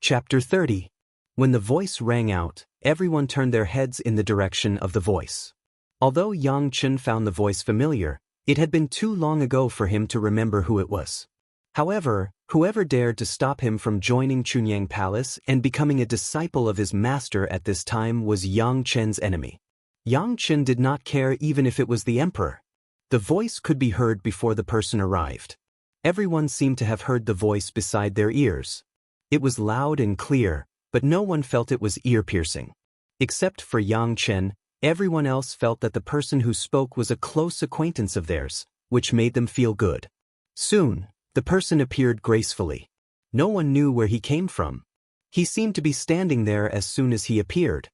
Chapter 30. When the voice rang out, everyone turned their heads in the direction of the voice. Although Yang Chen found the voice familiar, it had been too long ago for him to remember who it was. However, whoever dared to stop him from joining Chunyang Palace and becoming a disciple of his master at this time was Yang Chen's enemy. Yang Chen did not care even if it was the emperor. The voice could be heard before the person arrived. Everyone seemed to have heard the voice beside their ears. It was loud and clear, but no one felt it was ear-piercing. Except for Yang Chen, everyone else felt that the person who spoke was a close acquaintance of theirs, which made them feel good. Soon, the person appeared gracefully. No one knew where he came from. He seemed to be standing there as soon as he appeared.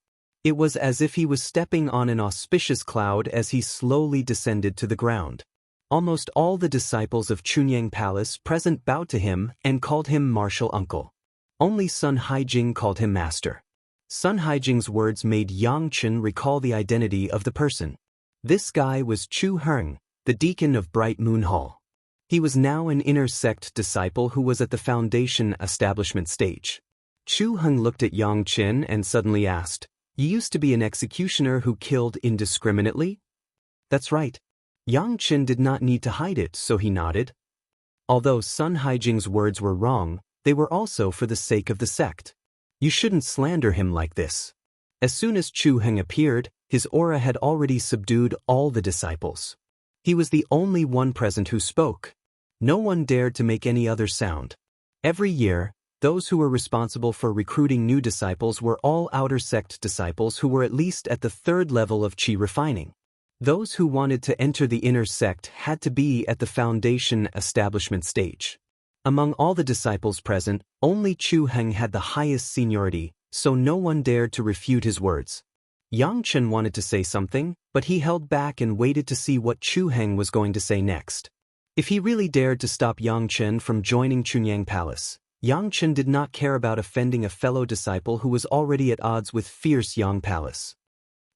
It was as if he was stepping on an auspicious cloud as he slowly descended to the ground. Almost all the disciples of Chunyang Palace present bowed to him and called him martial uncle. Only Sun Haijing called him master. Sun Haijing's words made Yang Chen recall the identity of the person. This guy was Chu Heng, the deacon of Bright Moon Hall. He was now an inner sect disciple who was at the foundation establishment stage. Chu Heng looked at Yang Chen and suddenly asked, "You used to be an executioner who killed indiscriminately?" "That's right." Yang Chen did not need to hide it, so he nodded. Although Sun Haijing's words were wrong, they were also for the sake of the sect. You shouldn't slander him like this. As soon as Chu Heng appeared, his aura had already subdued all the disciples. He was the only one present who spoke. No one dared to make any other sound. Every year, those who were responsible for recruiting new disciples were all outer sect disciples who were at least at the 3rd level of qi refining. Those who wanted to enter the inner sect had to be at the foundation establishment stage. Among all the disciples present, only Chu Heng had the highest seniority, so no one dared to refute his words. Yang Chen wanted to say something, but he held back and waited to see what Chu Heng was going to say next. If he really dared to stop Yang Chen from joining Chunyang Palace, Yang Chen did not care about offending a fellow disciple who was already at odds with fierce Yang Palace.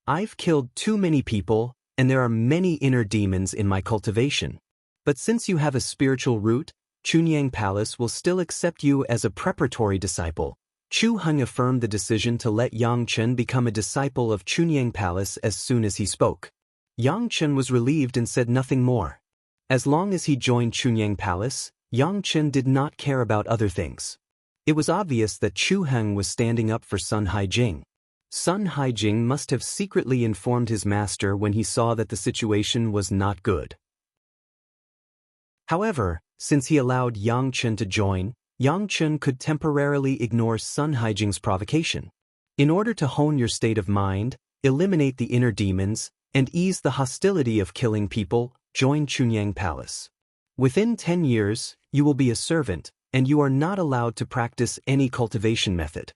"I've killed too many people, and there are many inner demons in my cultivation. But since you have a spiritual root, Chunyang Palace will still accept you as a preparatory disciple." Chu Heng affirmed the decision to let Yang Chen become a disciple of Chunyang Palace as soon as he spoke. Yang Chen was relieved and said nothing more. As long as he joined Chunyang Palace, Yang Chen did not care about other things. It was obvious that Chu Heng was standing up for Sun Haijing. Sun Haijing must have secretly informed his master when he saw that the situation was not good. However, since he allowed Yang Chen to join, Yang Chen could temporarily ignore Sun Haijing's provocation. In order to hone your state of mind, eliminate the inner demons, and ease the hostility of killing people, join Chunyang Palace. Within 10 years, you will be a servant, and you are not allowed to practice any cultivation method.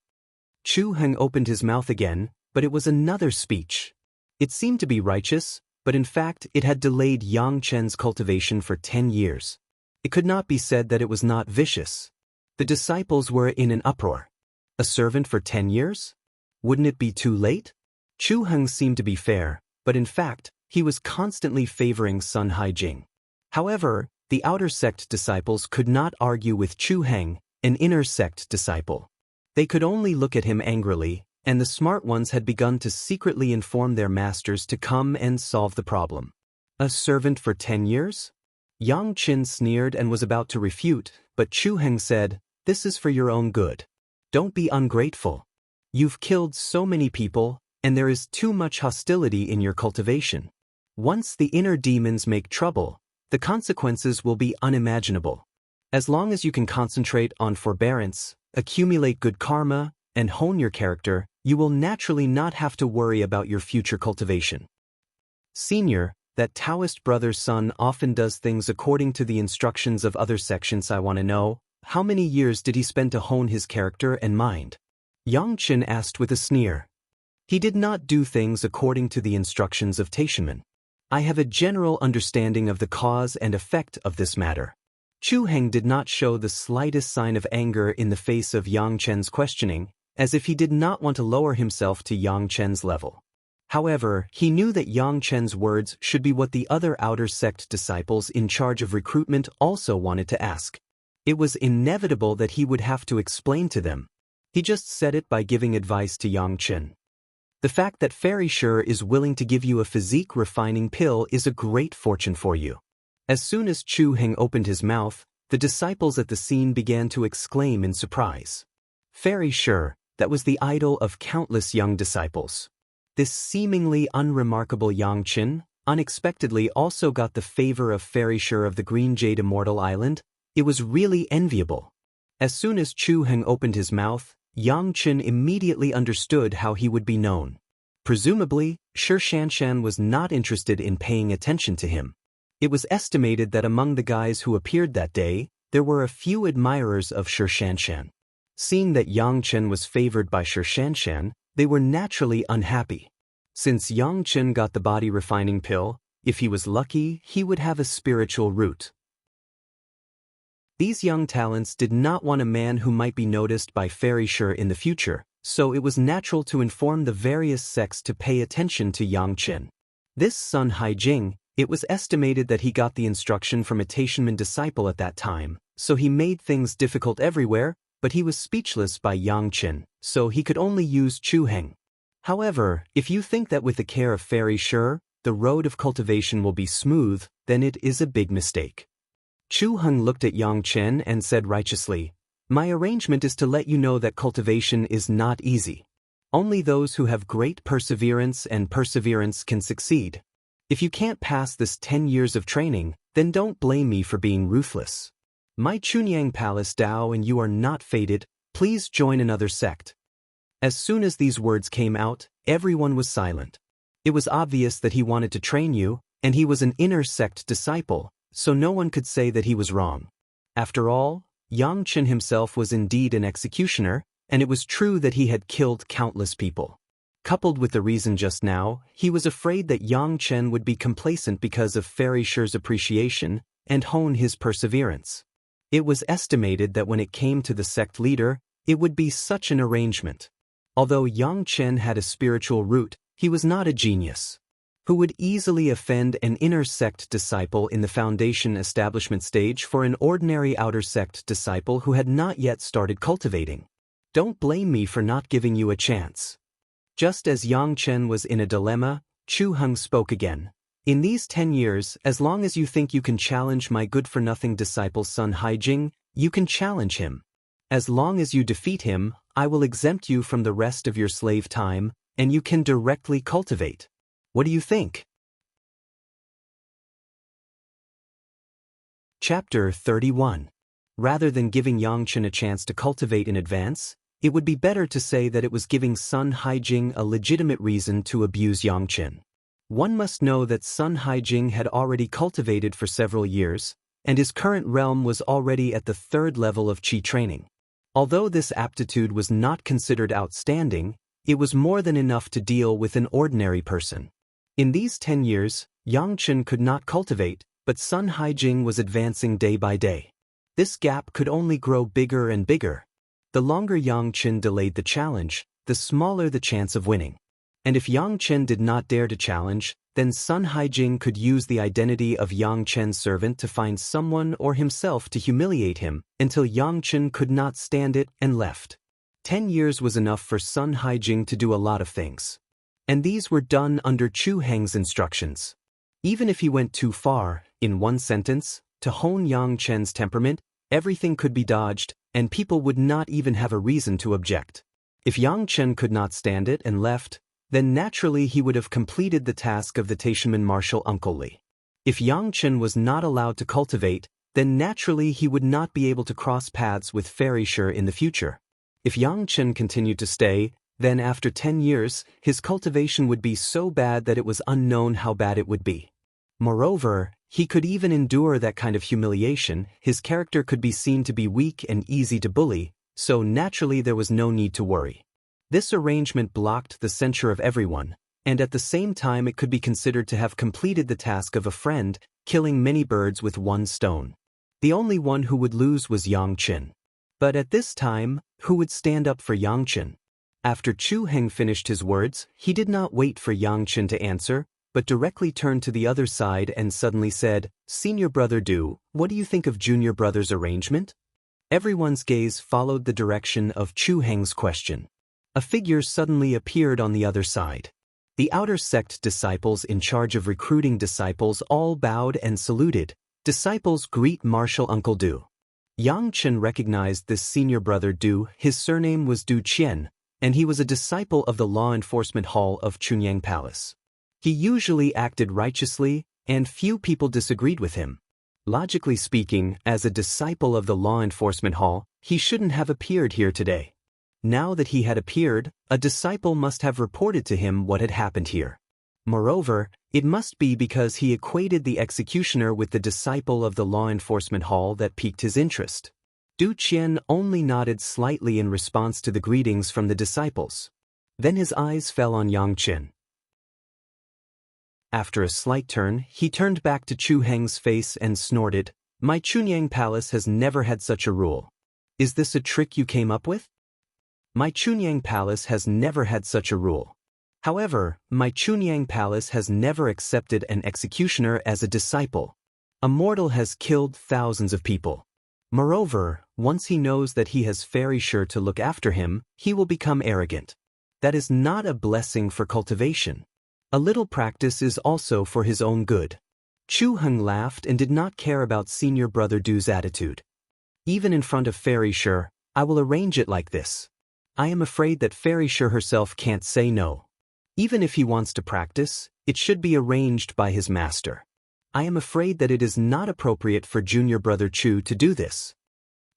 Chu Heng opened his mouth again, but it was another speech. It seemed to be righteous, but in fact it had delayed Yang Chen's cultivation for 10 years. It could not be said that it was not vicious. The disciples were in an uproar. A servant for 10 years? Wouldn't it be too late? Chu Heng seemed to be fair, but in fact, he was constantly favoring Sun Haijing. However, the outer sect disciples could not argue with Chu Heng, an inner sect disciple. They could only look at him angrily, and the smart ones had begun to secretly inform their masters to come and solve the problem. A servant for 10 years? Yang Chen sneered and was about to refute, but Chu Heng said, "This is for your own good. Don't be ungrateful. You've killed so many people, and there is too much hostility in your cultivation. Once the inner demons make trouble, the consequences will be unimaginable. As long as you can concentrate on forbearance, accumulate good karma, and hone your character, you will naturally not have to worry about your future cultivation." Senior, that Daoist brother's son often does things according to the instructions of other sections. I want to know, how many years did he spend to hone his character and mind? Yang Chen asked with a sneer. He did not do things according to the instructions of Taishanmen. I have a general understanding of the cause and effect of this matter. Chu Heng did not show the slightest sign of anger in the face of Yang Chen's questioning, as if he did not want to lower himself to Yang Chen's level. However, he knew that Yang Chen's words should be what the other outer sect disciples in charge of recruitment also wanted to ask. It was inevitable that he would have to explain to them. He just said it by giving advice to Yang Chen. The fact that Fairy Sure is willing to give you a physique-refining pill is a great fortune for you. As soon as Chu Heng opened his mouth, the disciples at the scene began to exclaim in surprise. Fairy Sure, that was the idol of countless young disciples. This seemingly unremarkable Yang Chen unexpectedly also got the favor of Fairy Sure of the Green Jade Immortal Island. It was really enviable. As soon as Chu Heng opened his mouth, Yang Chen immediately understood how he would be known. Presumably, Xianxia was not interested in paying attention to him. It was estimated that among the guys who appeared that day, there were a few admirers of Xianxia. Seeing that Yang Chen was favored by Xianxia, they were naturally unhappy. Since Yang Chen got the body-refining pill, if he was lucky, he would have a spiritual root. These young talents did not want a man who might be noticed by Fairy Sure in the future, so it was natural to inform the various sects to pay attention to Yang Chen. This Sun Haijing, it was estimated that he got the instruction from a Taishanman disciple at that time, so he made things difficult everywhere, but he was speechless by Yang Chen, so he could only use Chu Heng. However, if you think that with the care of Fairy Sure, the road of cultivation will be smooth, then it is a big mistake. Chu Heng looked at Yang Chen and said righteously, "My arrangement is to let you know that cultivation is not easy. Only those who have great perseverance can succeed. If you can't pass this 10 years of training, then don't blame me for being ruthless. My Chunyang Palace Dao and you are not fated, please join another sect." As soon as these words came out, everyone was silent. It was obvious that he wanted to train you, and he was an inner sect disciple, so no one could say that he was wrong. After all, Yang Chen himself was indeed an executioner, and it was true that he had killed countless people. Coupled with the reason just now, he was afraid that Yang Chen would be complacent because of Fairy Sure's appreciation and hone his perseverance. It was estimated that when it came to the sect leader, it would be such an arrangement. Although Yang Chen had a spiritual root, he was not a genius who would easily offend an inner sect disciple in the foundation establishment stage for an ordinary outer sect disciple who had not yet started cultivating. Don't blame me for not giving you a chance. Just as Yang Chen was in a dilemma, Chu Heng spoke again. In these 10 years, as long as you think you can challenge my good-for-nothing disciple Sun Haijing, you can challenge him. As long as you defeat him, I will exempt you from the rest of your slave time, and you can directly cultivate. What do you think? Chapter 31. Rather than giving Yang Chen a chance to cultivate in advance, it would be better to say that it was giving Sun Haijing a legitimate reason to abuse Yang Chen. One must know that Sun Haijing had already cultivated for several years, and his current realm was already at the 3rd level of Qi training. Although this aptitude was not considered outstanding, it was more than enough to deal with an ordinary person. In these 10 years, Yang Chen could not cultivate, but Sun Haijing was advancing day by day. This gap could only grow bigger and bigger. The longer Yang Chen delayed the challenge, the smaller the chance of winning. And if Yang Chen did not dare to challenge, then Sun Haijing could use the identity of Yang Chen's servant to find someone or himself to humiliate him until Yang Chen could not stand it and left. 10 years was enough for Sun Haijing to do a lot of things. And these were done under Chu Heng's instructions. Even if he went too far, in one sentence, to hone Yang Chen's temperament, everything could be dodged, and people would not even have a reason to object. If Yang Chen could not stand it and left, then naturally he would have completed the task of the Taishanman Marshal Uncle Li. If Yang Chen was not allowed to cultivate, then naturally he would not be able to cross paths with Fairy Sure in the future. If Yang Chen continued to stay, then after 10 years, his cultivation would be so bad that it was unknown how bad it would be. Moreover, he could even endure that kind of humiliation. His character could be seen to be weak and easy to bully, so naturally there was no need to worry. This arrangement blocked the censure of everyone, and at the same time it could be considered to have completed the task of a friend, killing many birds with one stone. The only one who would lose was Yang Chen. But at this time, who would stand up for Yang Chen? After Chu Heng finished his words, he did not wait for Yang Chen to answer, but directly turned to the other side and suddenly said, "Senior brother Du, what do you think of junior brother's arrangement?" Everyone's gaze followed the direction of Chu Heng's question. A figure suddenly appeared on the other side. The outer sect disciples in charge of recruiting disciples all bowed and saluted. Disciples greet Martial Uncle Du. Yang Chen recognized this senior brother Du. His surname was Du Qian, and he was a disciple of the law enforcement hall of Chunyang Palace. He usually acted righteously, and few people disagreed with him. Logically speaking, as a disciple of the law enforcement hall, he shouldn't have appeared here today. Now that he had appeared, a disciple must have reported to him what had happened here. Moreover, it must be because he equated the executioner with the disciple of the law enforcement hall that piqued his interest. Du Qian only nodded slightly in response to the greetings from the disciples. Then his eyes fell on Yang Chen. After a slight turn, he turned back to Chu Heng's face and snorted, "My Chunyang Palace has never had such a rule. Is this a trick you came up with? My Chunyang Palace has never had such a rule. However, my Chunyang Palace has never accepted an executioner as a disciple. A mortal has killed thousands of people. Moreover, once he knows that he has Fairy Sure to look after him, he will become arrogant. That is not a blessing for cultivation. A little practice is also for his own good." Chu Heng laughed and did not care about senior brother Du's attitude. "Even in front of Fairy Sure, I will arrange it like this. I am afraid that Fairy Sure herself can't say no. Even if he wants to practice, it should be arranged by his master. I am afraid that it is not appropriate for junior brother Chu to do this."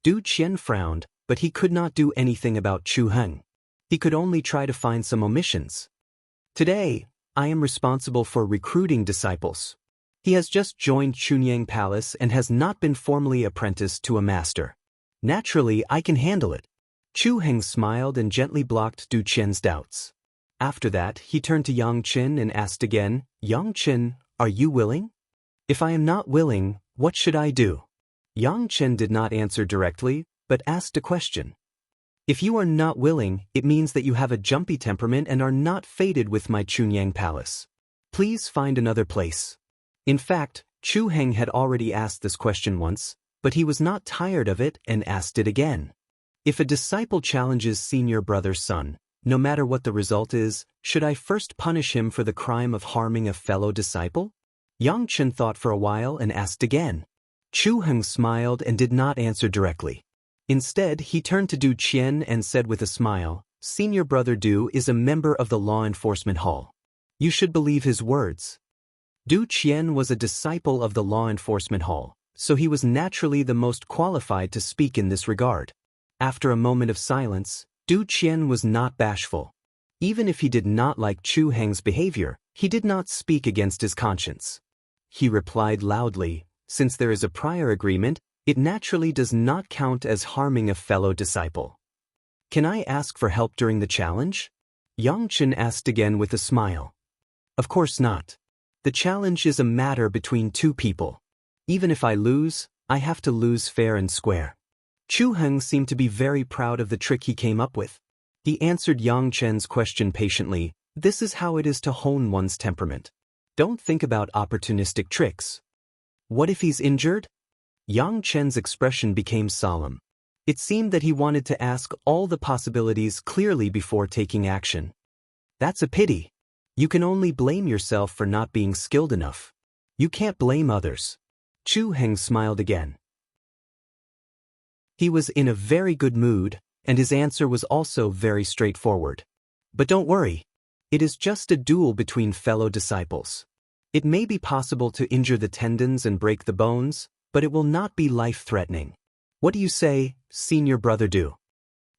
Du Qian frowned, but he could not do anything about Chu Heng. He could only try to find some omissions. "Today, I am responsible for recruiting disciples. He has just joined Chunyang Palace and has not been formally apprenticed to a master. Naturally, I can handle it." Chu Heng smiled and gently blocked Du Qian's doubts. After that, he turned to Yang Chen and asked again, "Yang Chen, are you willing? If I am not willing, what should I do?" Yang Chen did not answer directly, but asked a question. "If you are not willing, it means that you have a jumpy temperament and are not fated with my Chunyang Palace. Please find another place." In fact, Chu Heng had already asked this question once, but he was not tired of it and asked it again. If a disciple challenges senior brother's son, no matter what the result is, should I first punish him for the crime of harming a fellow disciple? Yang Chen thought for a while and asked again. Chu Heng smiled and did not answer directly. Instead, he turned to Du Qian and said with a smile, "Senior brother Du is a member of the law enforcement hall. You should believe his words." Du Qian was a disciple of the law enforcement hall, so he was naturally the most qualified to speak in this regard. After a moment of silence, Du Qian was not bashful. Even if he did not like Chu Heng's behavior, he did not speak against his conscience. He replied loudly, "Since there is a prior agreement, it naturally does not count as harming a fellow disciple. Can I ask for help during the challenge?" Yang Chen asked again with a smile. "Of course not. The challenge is a matter between two people. Even if I lose, I have to lose fair and square." Chu Heng seemed to be very proud of the trick he came up with. He answered Yang Chen's question patiently, "This is how it is to hone one's temperament. Don't think about opportunistic tricks." "What if he's injured?" Yang Chen's expression became solemn. It seemed that he wanted to ask all the possibilities clearly before taking action. "That's a pity. You can only blame yourself for not being skilled enough. You can't blame others." Chu Heng smiled again. He was in a very good mood, and his answer was also very straightforward. "But don't worry. It is just a duel between fellow disciples. It may be possible to injure the tendons and break the bones, but it will not be life-threatening. What do you say, senior brother Du?"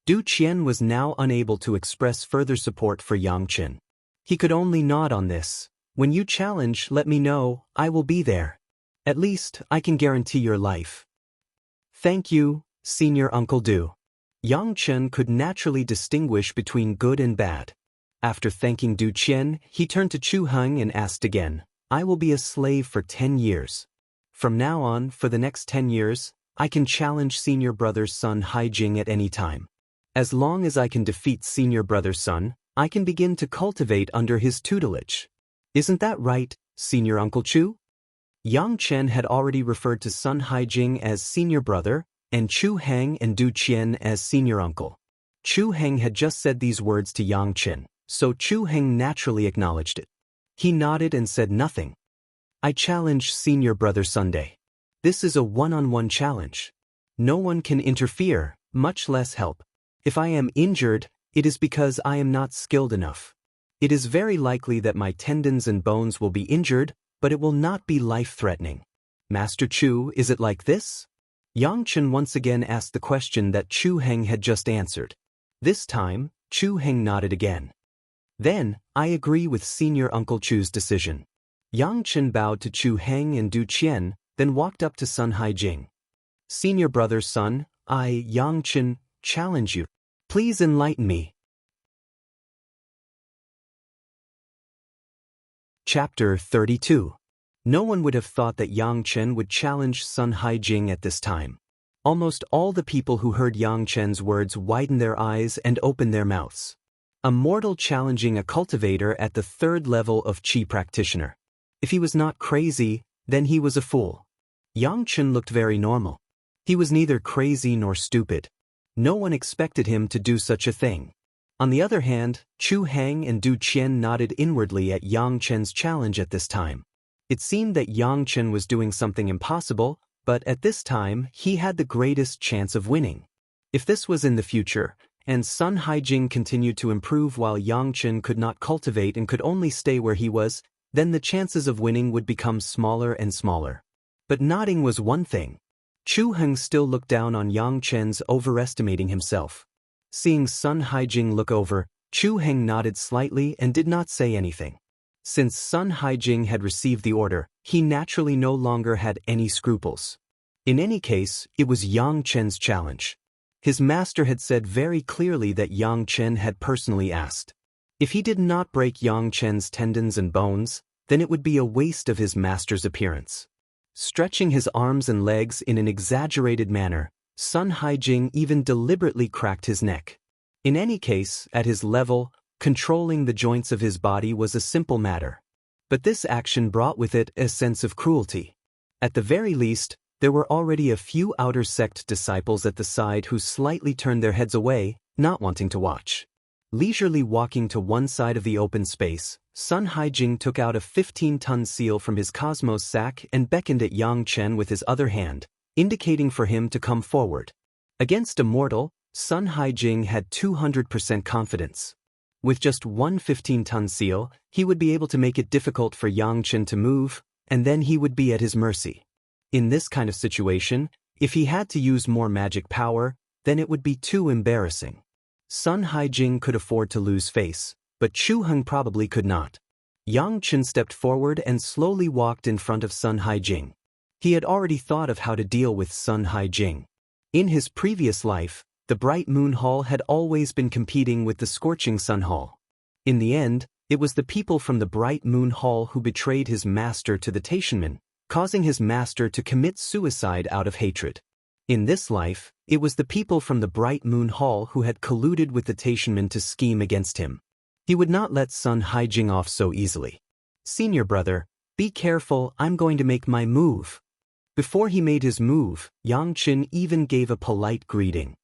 Du Qian was now unable to express further support for Yang Chen. He could only nod on this. "When you challenge, let me know, I will be there. At least, I can guarantee your life." "Thank you, Senior Uncle Du." Yang Chen could naturally distinguish between good and bad. After thanking Du Qian, he turned to Chu Heng and asked again, "I will be a slave for 10 years. From now on, for the next 10 years, I can challenge senior brother's son Haijing at any time. As long as I can defeat senior brother's son, I can begin to cultivate under his tutelage. Isn't that right, Senior Uncle Chu?" Yang Chen had already referred to Sun Haijing as senior brother, and Chu Heng and Du Qian as senior uncle. Chu Heng had just said these words to Yang Qin, so Chu Heng naturally acknowledged it. He nodded and said nothing. I challenge senior brother Sunday. This is a one-on-one challenge. No one can interfere, much less help. If I am injured, it is because I am not skilled enough. It is very likely that my tendons and bones will be injured, but it will not be life-threatening. Master Chu, is it like this? Yang Chen once again asked the question that Chu Heng had just answered. This time, Chu Heng nodded again. Then, I agree with senior Uncle Chu's decision. Yang Chen bowed to Chu Heng and Du Qian, then walked up to Sun Haijing. Senior brother Sun, I, Yang Chen, challenge you. Please enlighten me. Chapter 32. No one would have thought that Yang Chen would challenge Sun Haijing at this time. Almost all the people who heard Yang Chen's words widened their eyes and opened their mouths. A mortal challenging a cultivator at the 3rd level of Qi practitioner. If he was not crazy, then he was a fool. Yang Chen looked very normal. He was neither crazy nor stupid. No one expected him to do such a thing. On the other hand, Chu Heng and Du Qian nodded inwardly at Yang Chen's challenge at this time. It seemed that Yang Chen was doing something impossible, but at this time, he had the greatest chance of winning. If this was in the future, and Sun Haijing continued to improve while Yang Chen could not cultivate and could only stay where he was, then the chances of winning would become smaller and smaller. But nodding was one thing. Chu Heng still looked down on Yang Chen's overestimating himself. Seeing Sun Haijing look over, Chu Heng nodded slightly and did not say anything. Since Sun Haijing had received the order, he naturally no longer had any scruples. In any case, it was Yang Chen's challenge. His master had said very clearly that Yang Chen had personally asked. If he did not break Yang Chen's tendons and bones, then it would be a waste of his master's appearance. Stretching his arms and legs in an exaggerated manner, Sun Haijing even deliberately cracked his neck. In any case, at his level, controlling the joints of his body was a simple matter. But this action brought with it a sense of cruelty. At the very least, there were already a few outer sect disciples at the side who slightly turned their heads away, not wanting to watch. Leisurely walking to one side of the open space, Sun Haijing took out a 15-ton seal from his cosmos sack and beckoned at Yang Chen with his other hand, indicating for him to come forward. Against a mortal, Sun Haijing had 200% confidence. With just one 15-ton seal, he would be able to make it difficult for Yang Chen to move, and then he would be at his mercy. In this kind of situation, if he had to use more magic power, then it would be too embarrassing. Sun Haijing could afford to lose face, but Chu Heng probably could not. Yang Chen stepped forward and slowly walked in front of Sun Haijing. He had already thought of how to deal with Sun Haijing. In his previous life, the Bright Moon Hall had always been competing with the Scorching Sun Hall. In the end, it was the people from the Bright Moon Hall who betrayed his master to the Taishanmen, causing his master to commit suicide out of hatred. In this life, it was the people from the Bright Moon Hall who had colluded with the Taishanmen to scheme against him. He would not let Sun Haijing off so easily. Senior brother, be careful, I'm going to make my move. Before he made his move, Yang Chen even gave a polite greeting.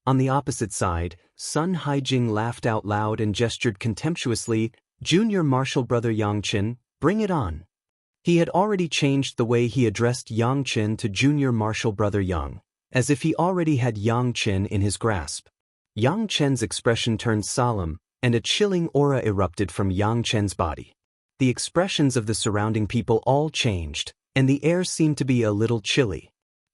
On the opposite side, Sun Haijing laughed out loud and gestured contemptuously, Junior Martial Brother Yang Chen, bring it on. He had already changed the way he addressed Yang Chen to Junior Martial Brother Yang, as if he already had Yang Chen in his grasp. Yang Chen's expression turned solemn, and a chilling aura erupted from Yang Chen's body. The expressions of the surrounding people all changed, and the air seemed to be a little chilly.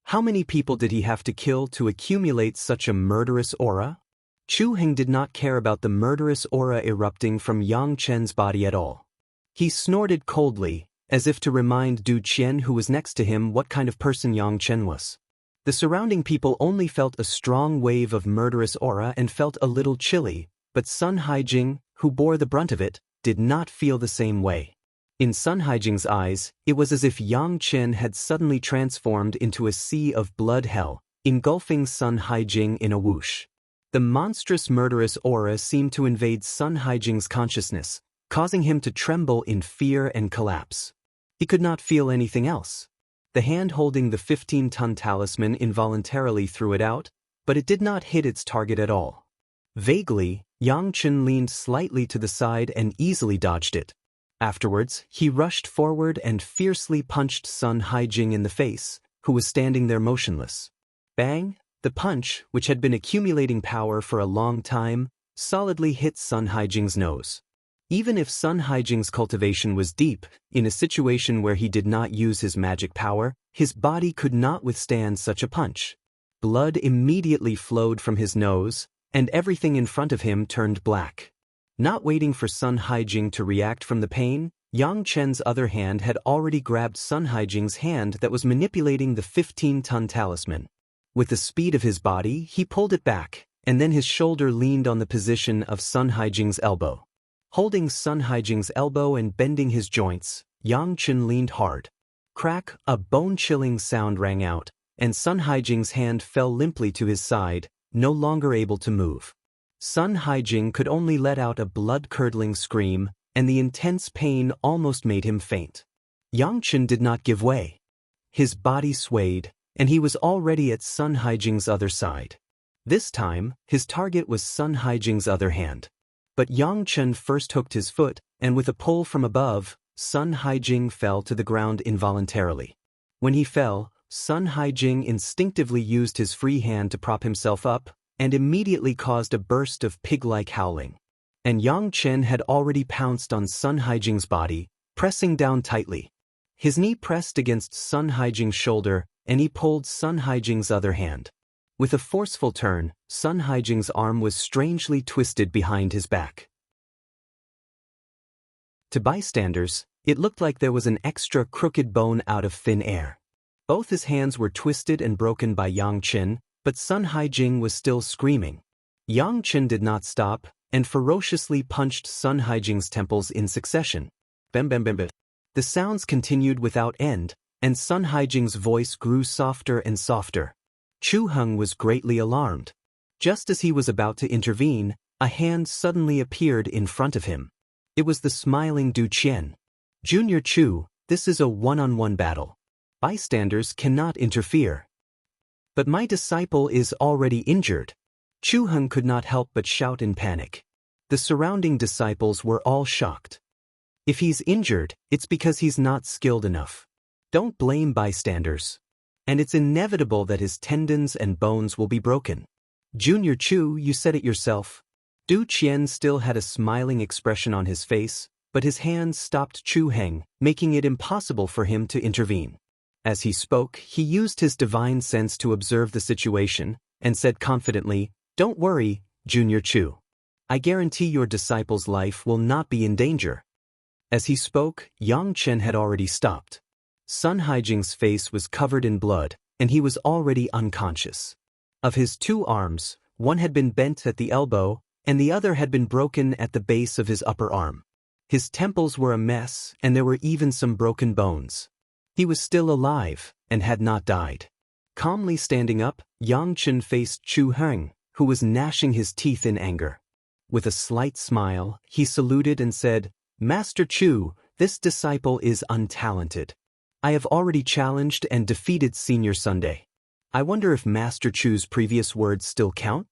How many people did he have to kill to accumulate such a murderous aura? Chu Heng did not care about the murderous aura erupting from Yang Chen's body at all. He snorted coldly, as if to remind Du Qian who was next to him what kind of person Yang Chen was. The surrounding people only felt a strong wave of murderous aura and felt a little chilly, but Sun Haijing, who bore the brunt of it, did not feel the same way. In Sun Haijing's eyes, it was as if Yang Chen had suddenly transformed into a sea of blood hell, engulfing Sun Haijing in a whoosh. The monstrous murderous aura seemed to invade Sun Haijing's consciousness, causing him to tremble in fear and collapse. He could not feel anything else. The hand holding the 15-ton talisman involuntarily threw it out, but it did not hit its target at all. Vaguely, Yangchen leaned slightly to the side and easily dodged it. Afterwards, he rushed forward and fiercely punched Sun Haijing in the face, who was standing there motionless. Bang! The punch, which had been accumulating power for a long time, solidly hit Sun Haijing's nose. Even if Sun Haijing's cultivation was deep, in a situation where he did not use his magic power, his body could not withstand such a punch. Blood immediately flowed from his nose, and everything in front of him turned black. Not waiting for Sun Haijing to react from the pain, Yang Chen's other hand had already grabbed Sun Haijing's hand that was manipulating the 15-ton talisman. With the speed of his body, he pulled it back, and then his shoulder leaned on the position of Sun Haijing's elbow. Holding Sun Haijing's elbow and bending his joints, Yang Chen leaned hard. Crack! A bone-chilling sound rang out, and Sun Haijing's hand fell limply to his side, no longer able to move. Sun Haijing could only let out a blood-curdling scream, and the intense pain almost made him faint. Yang Chen did not give way. His body swayed, and he was already at Sun Haijing's other side. This time, his target was Sun Haijing's other hand. But Yang Chen first hooked his foot, and with a pull from above, Sun Haijing fell to the ground involuntarily. When he fell, Sun Haijing instinctively used his free hand to prop himself up, and immediately caused a burst of pig-like howling. And Yang Chen had already pounced on Sun Haijing's body, pressing down tightly. His knee pressed against Sun Haijing's shoulder, and he pulled Sun Haijing's other hand. With a forceful turn, Sun Haijing's arm was strangely twisted behind his back. To bystanders, it looked like there was an extra crooked bone out of thin air. Both his hands were twisted and broken by Yang Chen, but Sun Haijing was still screaming. Yang Chen did not stop, and ferociously punched Sun Haijing's temples in succession. Bam bam bam bam. The sounds continued without end, and Sun Haijing's voice grew softer and softer. Chu Heng was greatly alarmed. Just as he was about to intervene, a hand suddenly appeared in front of him. It was the smiling Du Qian. Junior Chu, this is a one-on-one battle. Bystanders cannot interfere. But my disciple is already injured. Chu Heng could not help but shout in panic. The surrounding disciples were all shocked. If he's injured, it's because he's not skilled enough. Don't blame bystanders. And it's inevitable that his tendons and bones will be broken. Junior Chu, you said it yourself. Du Qian still had a smiling expression on his face, but his hands stopped Chu Heng, making it impossible for him to intervene. As he spoke, he used his divine sense to observe the situation, and said confidently, "Don't worry, Junior Chu. I guarantee your disciple's life will not be in danger." As he spoke, Yang Chen had already stopped. Sun Haijing's face was covered in blood, and he was already unconscious. Of his two arms, one had been bent at the elbow, and the other had been broken at the base of his upper arm. His temples were a mess, and there were even some broken bones. He was still alive, and had not died. Calmly standing up, Yang Chen faced Chu Heng, who was gnashing his teeth in anger. With a slight smile, he saluted and said, "Master Chu, this disciple is untalented. I have already challenged and defeated Senior Sunday. I wonder if Master Chu's previous words still count?"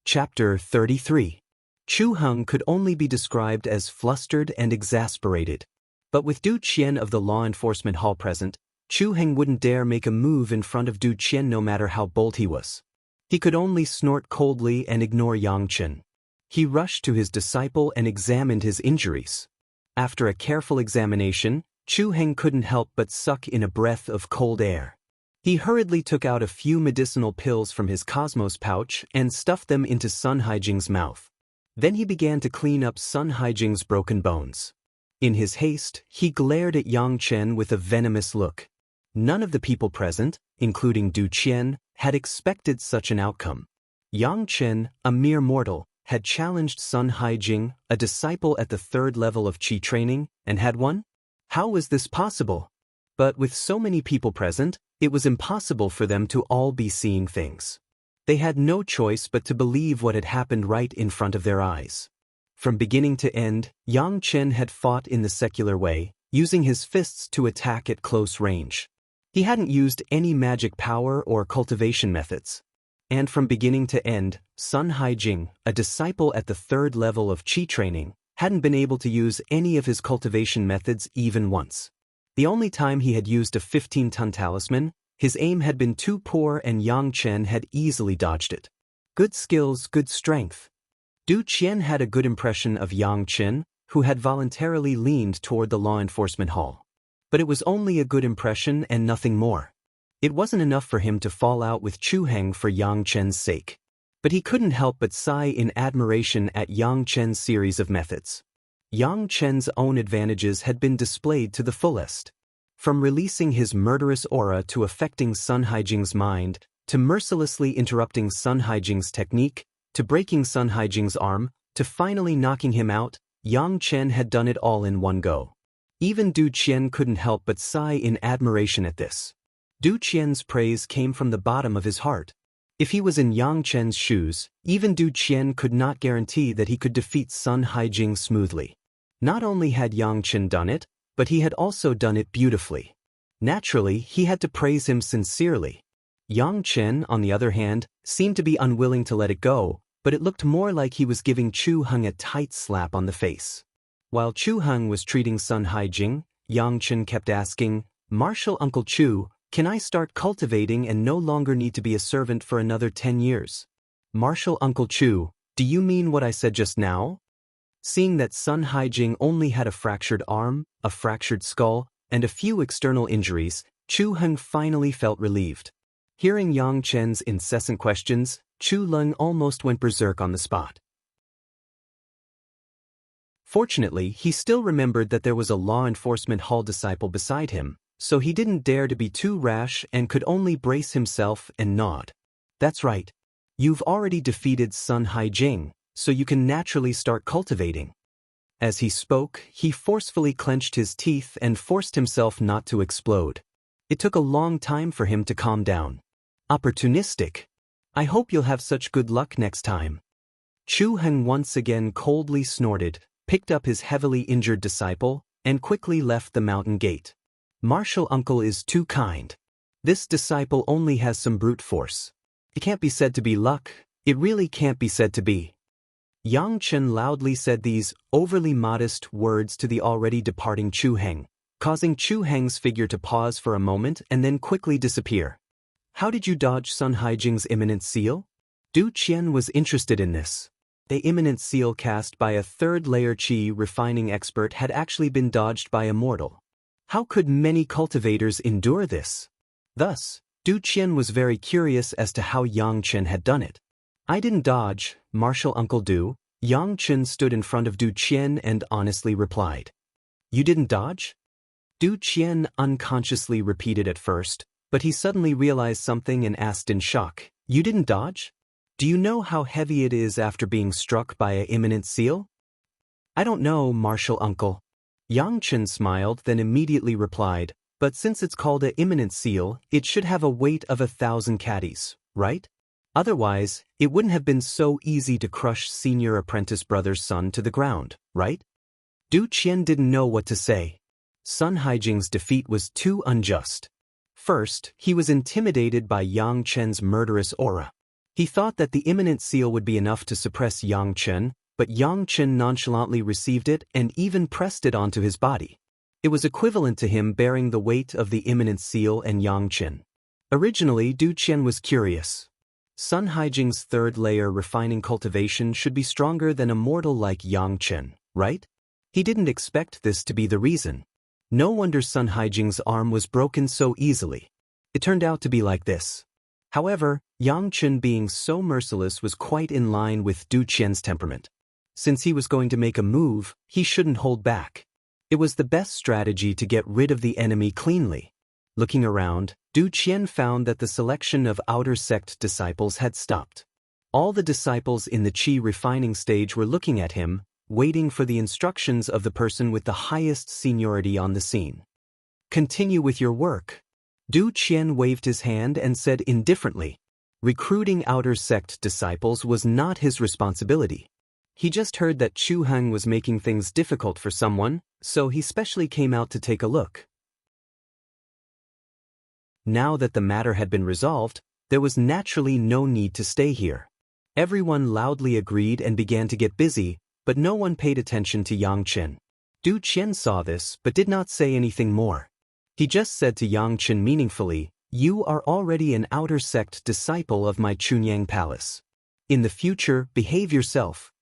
Chapter 33. Chu Heng could only be described as flustered and exasperated. But with Du Qian of the Law Enforcement Hall present, Chu Heng wouldn't dare make a move in front of Du Qian no matter how bold he was. He could only snort coldly and ignore Yang Chen. He rushed to his disciple and examined his injuries. After a careful examination, Chu Heng couldn't help but suck in a breath of cold air. He hurriedly took out a few medicinal pills from his cosmos pouch and stuffed them into Sun Haijing's mouth. Then he began to clean up Sun Haijing's broken bones. In his haste, he glared at Yang Chen with a venomous look. None of the people present, including Du Qian, had expected such an outcome. Yang Chen, a mere mortal, had challenged Sun Haijing, a disciple at the 3rd level of Qi training, and had won? How was this possible? But with so many people present, it was impossible for them to all be seeing things. They had no choice but to believe what had happened right in front of their eyes. From beginning to end, Yang Chen had fought in the secular way, using his fists to attack at close range. He hadn't used any magic power or cultivation methods. And from beginning to end, Sun Haijing, a disciple at the 3rd level of Qi training, hadn't been able to use any of his cultivation methods even once. The only time he had used a 15-ton talisman, his aim had been too poor and Yang Chen had easily dodged it. Good skills, good strength. Du Qian had a good impression of Yang Chen, who had voluntarily leaned toward the law enforcement hall. But it was only a good impression and nothing more. It wasn't enough for him to fall out with Chu Heng for Yang Chen's sake. But he couldn't help but sigh in admiration at Yang Chen's series of methods. Yang Chen's own advantages had been displayed to the fullest. From releasing his murderous aura to affecting Sun Haijing's mind, to mercilessly interrupting Sun Haijing's technique, to breaking Sun Haijing's arm, to finally knocking him out, Yang Chen had done it all in one go. Even Du Qian couldn't help but sigh in admiration at this. Du Qian's praise came from the bottom of his heart. If he was in Yang Chen's shoes, even Du Qian could not guarantee that he could defeat Sun Haijing smoothly. Not only had Yang Chen done it, but he had also done it beautifully. Naturally, he had to praise him sincerely. Yang Chen, on the other hand, seemed to be unwilling to let it go, but it looked more like he was giving Chu Heng a tight slap on the face. While Chu Heng was treating Sun Haijing, Yang Chen kept asking, "Martial Uncle Chu, can I start cultivating and no longer need to be a servant for another 10 years? Martial Uncle Chu, do you mean what I said just now?" Seeing that Sun Haijing only had a fractured arm, a fractured skull, and a few external injuries, Chu Heng finally felt relieved. Hearing Yang Chen's incessant questions, Chu Leng almost went berserk on the spot. Fortunately, he still remembered that there was a law enforcement hall disciple beside him, so he didn't dare to be too rash and could only brace himself and nod. "That's right. You've already defeated Sun Haijing, so you can naturally start cultivating." As he spoke, he forcefully clenched his teeth and forced himself not to explode. It took a long time for him to calm down. Opportunistic. "I hope you'll have such good luck next time." Chu Heng once again coldly snorted, picked up his heavily injured disciple, and quickly left the mountain gate. "Martial Uncle is too kind. This disciple only has some brute force. It can't be said to be luck, it really can't be said to be." Yang Chen loudly said these overly modest words to the already departing Chu Heng, causing Chu Heng's figure to pause for a moment and then quickly disappear. "How did you dodge Sun Haijing's imminent seal?" Du Qian was interested in this. The imminent seal cast by a 3rd-layer Qi refining expert had actually been dodged by a mortal. How could many cultivators endure this? Thus, Du Qian was very curious as to how Yang Chen had done it. "I didn't dodge, Martial Uncle Du." Yang Chen stood in front of Du Qian and honestly replied. "You didn't dodge?" Du Qian unconsciously repeated at first, but he suddenly realized something and asked in shock, "You didn't dodge? Do you know how heavy it is after being struck by an imminent seal?" "I don't know, Martial Uncle." Yang Chen smiled, then immediately replied, "But since it's called an imminent seal, it should have a weight of 1,000 catties, right? Otherwise, it wouldn't have been so easy to crush senior apprentice brother's son to the ground, right?" Du Qian didn't know what to say. Sun Haijing's defeat was too unjust. First, he was intimidated by Yang Chen's murderous aura. He thought that the imminent seal would be enough to suppress Yang Chen, but Yang Chen nonchalantly received it and even pressed it onto his body. It was equivalent to him bearing the weight of the imminent seal and Yang Chen. Originally, Du Qian was curious. Sun Haijing's 3rd-layer refining cultivation should be stronger than a mortal like Yang Chen, right? He didn't expect this to be the reason. No wonder Sun Haijing's arm was broken so easily. It turned out to be like this. However, Yang Chen being so merciless was quite in line with Du Qian's temperament. Since he was going to make a move, he shouldn't hold back. It was the best strategy to get rid of the enemy cleanly. Looking around, Du Qian found that the selection of outer sect disciples had stopped. All the disciples in the Qi refining stage were looking at him, waiting for the instructions of the person with the highest seniority on the scene. "Continue with your work." Du Qian waved his hand and said indifferently, recruiting outer sect disciples was not his responsibility. He just heard that Chu Heng was making things difficult for someone, so he specially came out to take a look. Now that the matter had been resolved, there was naturally no need to stay here. Everyone loudly agreed and began to get busy, but no one paid attention to Yang Chen. Du Qian saw this but did not say anything more. He just said to Yang Chen meaningfully, "You are already an outer sect disciple of my Chunyang Palace. In the future, behave yourself."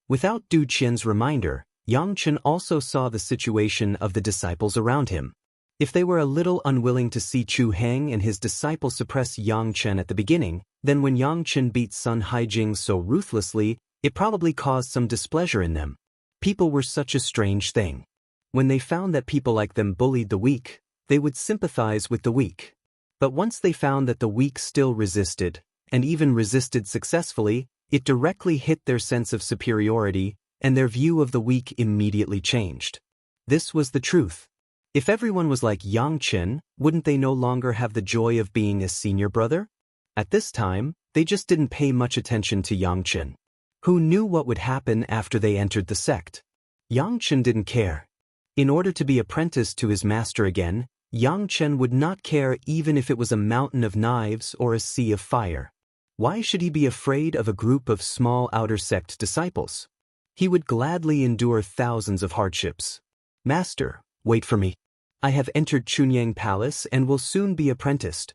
Without Du Qian's reminder, Yang Chen also saw the situation of the disciples around him. If they were a little unwilling to see Chu Heng and his disciple suppress Yang Chen at the beginning, then when Yang Chen beat Sun Haijing so ruthlessly, it probably caused some displeasure in them. People were such a strange thing. When they found that people like them bullied the weak, they would sympathize with the weak. But once they found that the weak still resisted, and even resisted successfully, it directly hit their sense of superiority, and their view of the weak immediately changed. This was the truth. If everyone was like Yang Chen, wouldn't they no longer have the joy of being a senior brother? At this time, they just didn't pay much attention to Yang Chen. Who knew what would happen after they entered the sect? Yang Chen didn't care. In order to be apprenticed to his master again, Yang Chen would not care even if it was a mountain of knives or a sea of fire. Why should he be afraid of a group of small outer sect disciples? He would gladly endure thousands of hardships. "Master, wait for me. I have entered Chunyang Palace and will soon be apprenticed."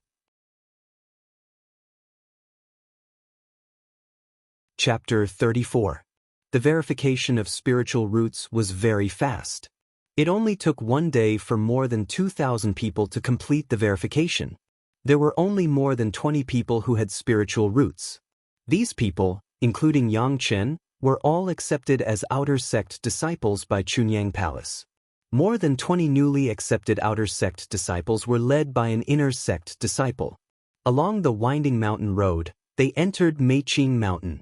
Chapter 34. The verification of spiritual roots was very fast. It only took one day for more than 2,000 people to complete the verification. There were only more than 20 people who had spiritual roots. These people, including Yang Chen, were all accepted as outer sect disciples by Chunyang Palace. More than 20 newly accepted outer sect disciples were led by an inner sect disciple. Along the winding mountain road, they entered Meiqing Mountain.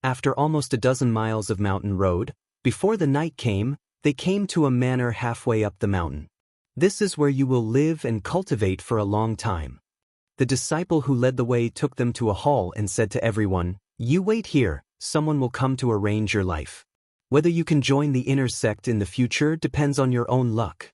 After almost a dozen miles of mountain road, before the night came, they came to a manor halfway up the mountain. "This is where you will live and cultivate for a long time." The disciple who led the way took them to a hall and said to everyone, "You wait here, someone will come to arrange your life. Whether you can join the inner sect in the future depends on your own luck."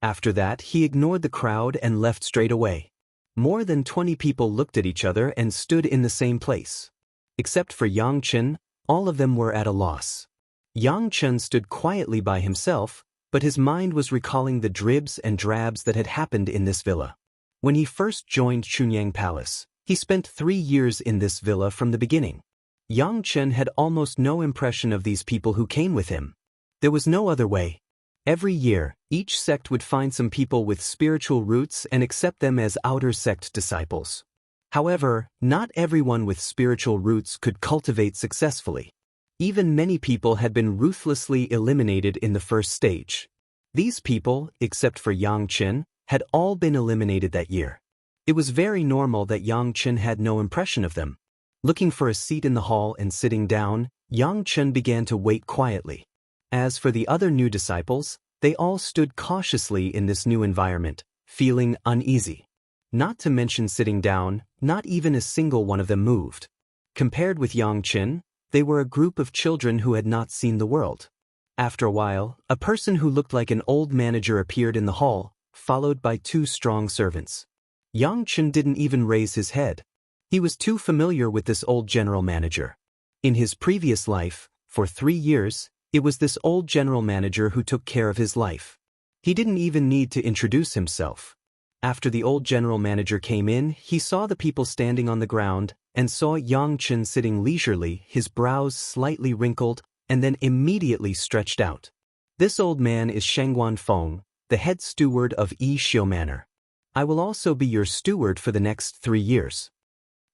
After that, he ignored the crowd and left straight away. More than 20 people looked at each other and stood in the same place. Except for Yang Chen, all of them were at a loss. Yang Chen stood quietly by himself, but his mind was recalling the dribs and drabs that had happened in this villa. When he first joined Chunyang Palace, he spent 3 years in this villa from the beginning. Yang Chen had almost no impression of these people who came with him. There was no other way. Every year, each sect would find some people with spiritual roots and accept them as outer sect disciples. However, not everyone with spiritual roots could cultivate successfully. Even many people had been ruthlessly eliminated in the first stage. These people, except for Yang Chen, had all been eliminated that year. It was very normal that Yang Chen had no impression of them. Looking for a seat in the hall and sitting down, Yang Chen began to wait quietly. As for the other new disciples, they all stood cautiously in this new environment, feeling uneasy. Not to mention sitting down, not even a single one of them moved. Compared with Yang Chen, they were a group of children who had not seen the world. After a while, a person who looked like an old manager appeared in the hall, followed by 2 strong servants. Yang Chen didn't even raise his head. He was too familiar with this old general manager. In his previous life, for 3 years, it was this old general manager who took care of his life. He didn't even need to introduce himself. After the old general manager came in, he saw the people standing on the ground and saw Yang Chen sitting leisurely, his brows slightly wrinkled, and then immediately stretched out. "This old man is Shangguan Feng, the head steward of Yixiu Manor. I will also be your steward for the next 3 years."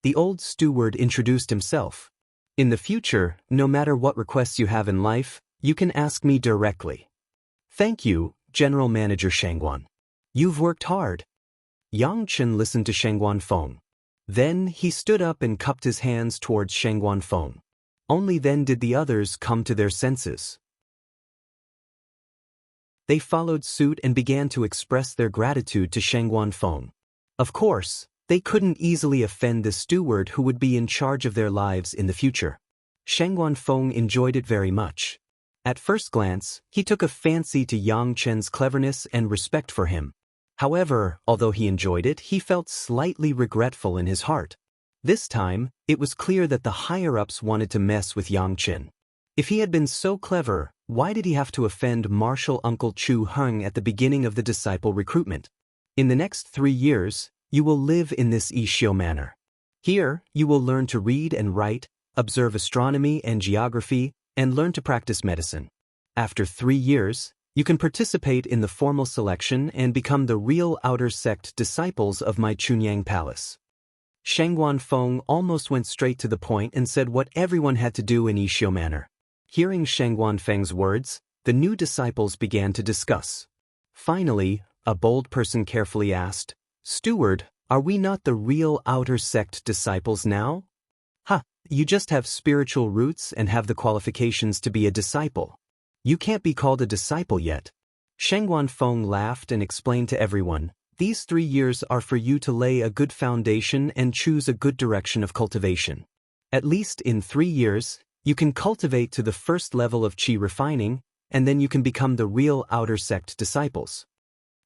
The old steward introduced himself. "In the future, no matter what requests you have in life, you can ask me directly." "Thank you, General Manager Shangguan. You've worked hard." Yang Chen listened to Shangguan Feng. Then he stood up and cupped his hands towards Shangguan Feng. Only then did the others come to their senses. They followed suit and began to express their gratitude to Shangguan Feng. Of course, they couldn't easily offend the steward who would be in charge of their lives in the future. Sheng Guanfeng enjoyed it very much. At first glance, he took a fancy to Yang Chen's cleverness and respect for him. However, although he enjoyed it, he felt slightly regretful in his heart. This time, it was clear that the higher-ups wanted to mess with Yang Chen. If he had been so clever, why did he have to offend Martial Uncle Chu Heng at the beginning of the disciple recruitment? In the next 3 years, you will live in this Yixio manor. Here, you will learn to read and write, observe astronomy and geography, and learn to practice medicine. After 3 years, you can participate in the formal selection and become the real outer sect disciples of my Chunyang Palace. Sheng Guanfeng almost went straight to the point and said what everyone had to do in Yixio Manor. Hearing Sheng Guanfeng's words, the new disciples began to discuss. Finally, a bold person carefully asked, "Steward, are we not the real outer sect disciples now?" You just have spiritual roots and have the qualifications to be a disciple. You can't be called a disciple yet. Sheng Guanfeng laughed and explained to everyone, these 3 years are for you to lay a good foundation and choose a good direction of cultivation. At least in 3 years, you can cultivate to the first level of qi refining, and then you can become the real outer sect disciples.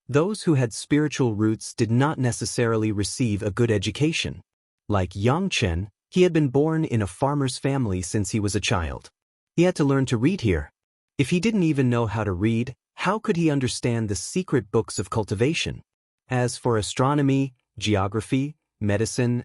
Those who had spiritual roots did not necessarily receive a good education. Like Yang Chen, he had been born in a farmer's family since he was a child. He had to learn to read here. If he didn't even know how to read, how could he understand the secret books of cultivation? As for astronomy, geography, medicine,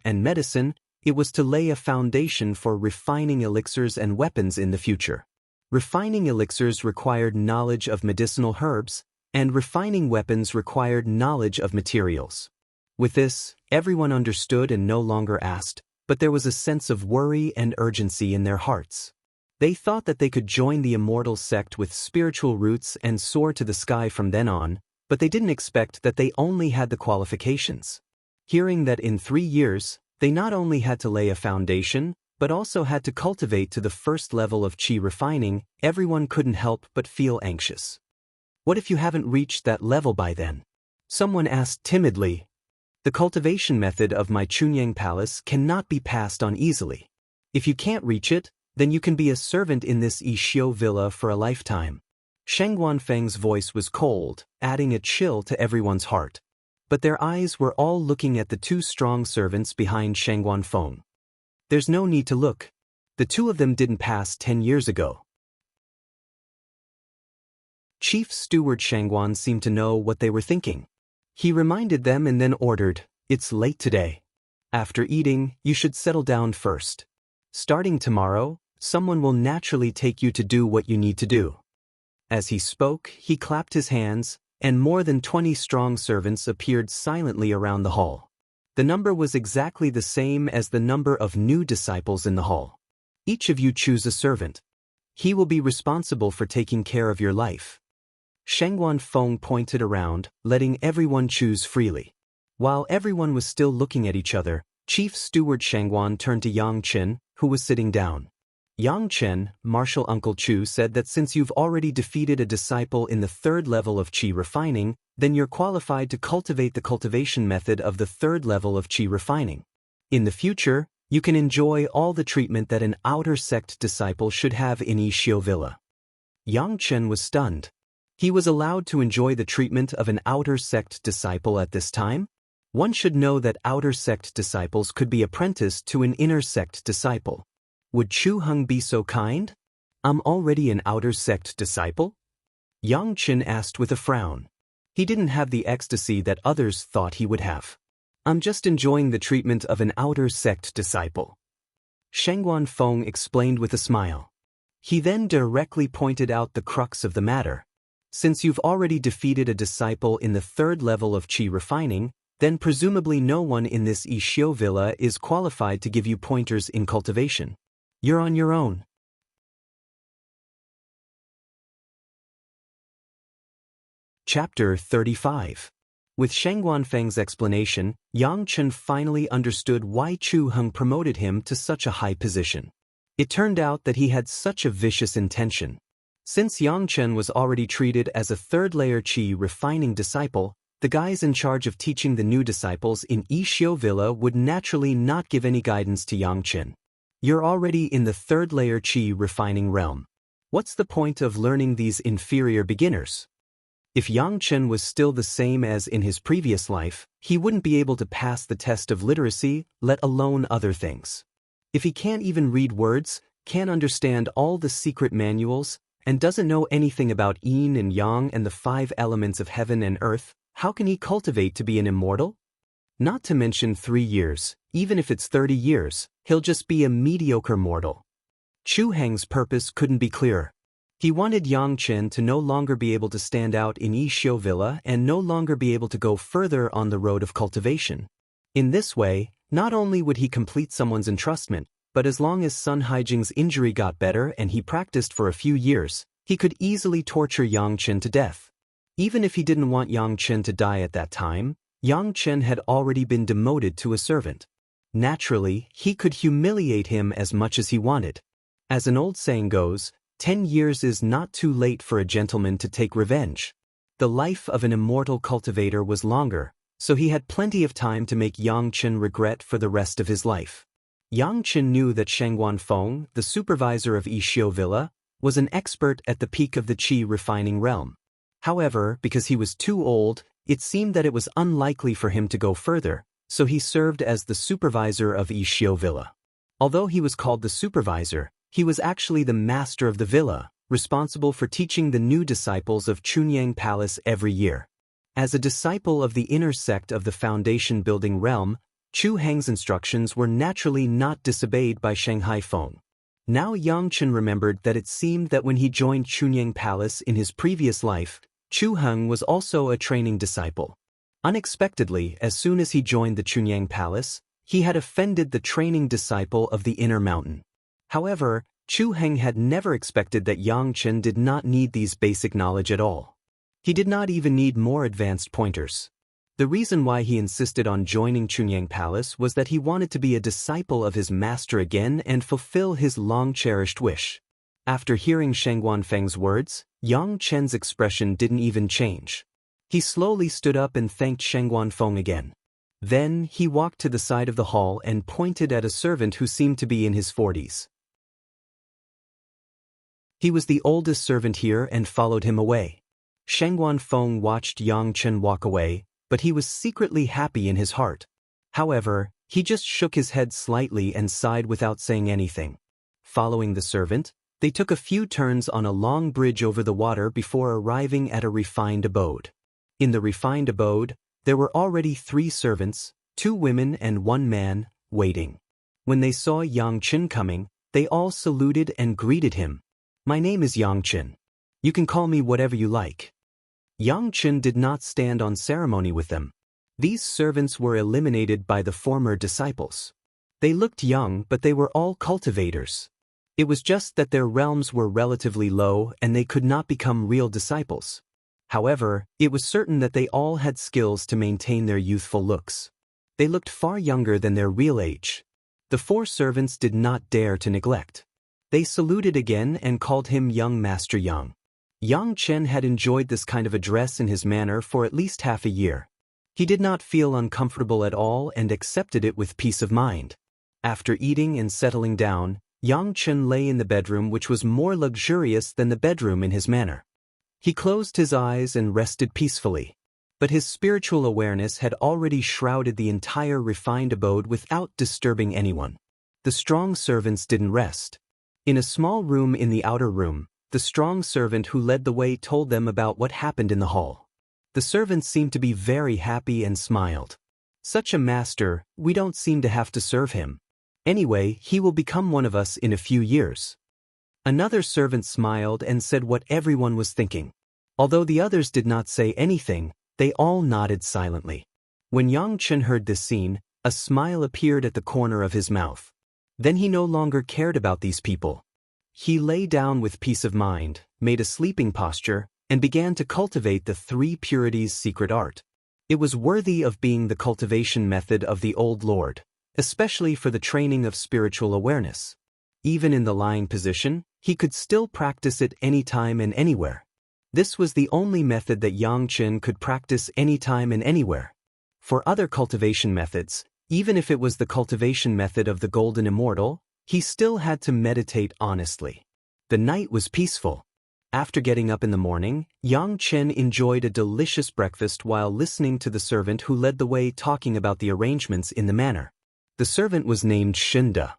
it was to lay a foundation for refining elixirs and weapons in the future. Refining elixirs required knowledge of medicinal herbs, and refining weapons required knowledge of materials. With this, everyone understood and no longer asked, but there was a sense of worry and urgency in their hearts. They thought that they could join the immortal sect with spiritual roots and soar to the sky from then on, but they didn't expect that they only had the qualifications. Hearing that in 3 years, they not only had to lay a foundation, but also had to cultivate to the first level of qi refining, everyone couldn't help but feel anxious. What if you haven't reached that level by then? Someone asked timidly. The cultivation method of my Chunyang Palace cannot be passed on easily. If you can't reach it, then you can be a servant in this Yixio villa for a lifetime. Sheng Guanfeng's voice was cold, adding a chill to everyone's heart. But their eyes were all looking at the 2 strong servants behind Sheng Guanfeng. There's no need to look. The 2 of them didn't pass 10 years ago. Chief Steward Sheng Guan seemed to know what they were thinking. He reminded them and then ordered, "It's late today. After eating, you should settle down first. Starting tomorrow, someone will naturally take you to do what you need to do." As he spoke, he clapped his hands, and more than 20 strong servants appeared silently around the hall. The number was exactly the same as the number of new disciples in the hall. Each of you choose a servant. He will be responsible for taking care of your life. Sheng Guanfeng pointed around, letting everyone choose freely. While everyone was still looking at each other, Chief Steward Sheng Guan turned to Yang Chen, who was sitting down. Yang Chen, Martial Uncle Chu, said that since you've already defeated a disciple in the 3rd level of qi refining, then you're qualified to cultivate the cultivation method of the 3rd level of qi refining. In the future, you can enjoy all the treatment that an outer sect disciple should have in Yixio Villa. Yang Chen was stunned. He was allowed to enjoy the treatment of an outer sect disciple at this time? One should know that outer sect disciples could be apprenticed to an inner sect disciple. Would Chu Heng be so kind? I'm already an outer sect disciple? Yang Chen asked with a frown. He didn't have the ecstasy that others thought he would have. I'm just enjoying the treatment of an outer sect disciple. Sheng Guanfeng explained with a smile. He then directly pointed out the crux of the matter. Since you've already defeated a disciple in the 3rd level of qi refining, then presumably no one in this Yixio villa is qualified to give you pointers in cultivation. You're on your own. Chapter 35. With Sheng Guanfeng's explanation, Yang Chen finally understood why Chu Heng promoted him to such a high position. It turned out that he had such a vicious intention. Since Yang Chen was already treated as a 3rd-layer qi refining disciple, the guys in charge of teaching the new disciples in Yixio Villa would naturally not give any guidance to Yang Chen. You're already in the third layer Qi refining realm. What's the point of learning these inferior beginners? If Yang Chen was still the same as in his previous life, he wouldn't be able to pass the test of literacy, let alone other things. If he can't even read words, can't understand all the secret manuals, and doesn't know anything about yin and yang and the 5 elements of heaven and earth, how can he cultivate to be an immortal? Not to mention 3 years, even if it's 30 years, he'll just be a mediocre mortal. Chu Heng's purpose couldn't be clearer. He wanted Yang Chen to no longer be able to stand out in Yixiu Villa and no longer be able to go further on the road of cultivation. In this way, not only would he complete someone's entrustment, but as long as Sun Haijing's injury got better and he practiced for a few years, he could easily torture Yang Chen to death. Even if he didn't want Yang Chen to die at that time, Yang Chen had already been demoted to a servant. Naturally, he could humiliate him as much as he wanted. As an old saying goes, 10 years is not too late for a gentleman to take revenge. The life of an immortal cultivator was longer, so he had plenty of time to make Yang Chen regret for the rest of his life. Yang Chen knew that Sheng Guanfeng, the supervisor of Yixiu Villa, was an expert at the peak of the Qi refining realm. However, because he was too old, it seemed that it was unlikely for him to go further, so he served as the supervisor of Yixiu Villa. Although he was called the supervisor, he was actually the master of the villa, responsible for teaching the new disciples of Chunyang Palace every year. As a disciple of the inner sect of the foundation-building realm, Chu Heng's instructions were naturally not disobeyed by Shanghai Feng. Now Yang Chen remembered that it seemed that when he joined Chunyang Palace in his previous life, Chu Heng was also a training disciple. Unexpectedly, as soon as he joined the Chunyang Palace, he had offended the training disciple of the inner mountain. However, Chu Heng had never expected that Yang Chen did not need these basic knowledge at all. He did not even need more advanced pointers. The reason why he insisted on joining Chunyang Palace was that he wanted to be a disciple of his master again and fulfill his long-cherished wish. After hearing Sheng Guanfeng's words, Yang Chen's expression didn't even change. He slowly stood up and thanked Sheng Guanfeng again. Then, he walked to the side of the hall and pointed at a servant who seemed to be in his 40s. He was the oldest servant here and followed him away. Sheng Guanfeng watched Yang Chen walk away, but he was secretly happy in his heart. However, he just shook his head slightly and sighed without saying anything. Following the servant, they took a few turns on a long bridge over the water before arriving at a refined abode. In the refined abode, there were already 3 servants, 2 women and 1 man, waiting. When they saw Yang Chen coming, they all saluted and greeted him. "My name is Yang Chen. You can call me whatever you like." Yang Chen did not stand on ceremony with them. These servants were eliminated by the former disciples. They looked young, but they were all cultivators. It was just that their realms were relatively low and they could not become real disciples. However, it was certain that they all had skills to maintain their youthful looks. They looked far younger than their real age. The 4 servants did not dare to neglect. They saluted again and called him Young Master Yang. Yang Chen had enjoyed this kind of address in his manner for at least half a year. He did not feel uncomfortable at all and accepted it with peace of mind. After eating and settling down, Yang Chen lay in the bedroom, which was more luxurious than the bedroom in his manner. He closed his eyes and rested peacefully. But his spiritual awareness had already shrouded the entire refined abode without disturbing anyone. The strong servants didn't rest. In a small room in the outer room, the strong servant who led the way told them about what happened in the hall. The servants seemed to be very happy and smiled. "Such a master, we don't seem to have to serve him. Anyway, he will become one of us in a few years." Another servant smiled and said what everyone was thinking. Although the others did not say anything, they all nodded silently. When Yang Chen heard this scene, a smile appeared at the corner of his mouth. Then he no longer cared about these people. He lay down with peace of mind, made a sleeping posture, and began to cultivate the 3 purities secret art. It was worthy of being the cultivation method of the old lord, especially for the training of spiritual awareness. Even in the lying position, he could still practice it anytime and anywhere. This was the only method that Yang Chen could practice anytime and anywhere. For other cultivation methods, even if it was the cultivation method of the Golden Immortal, he still had to meditate honestly. The night was peaceful. After getting up in the morning, Yang Chen enjoyed a delicious breakfast while listening to the servant who led the way talking about the arrangements in the manor. The servant was named Shinda.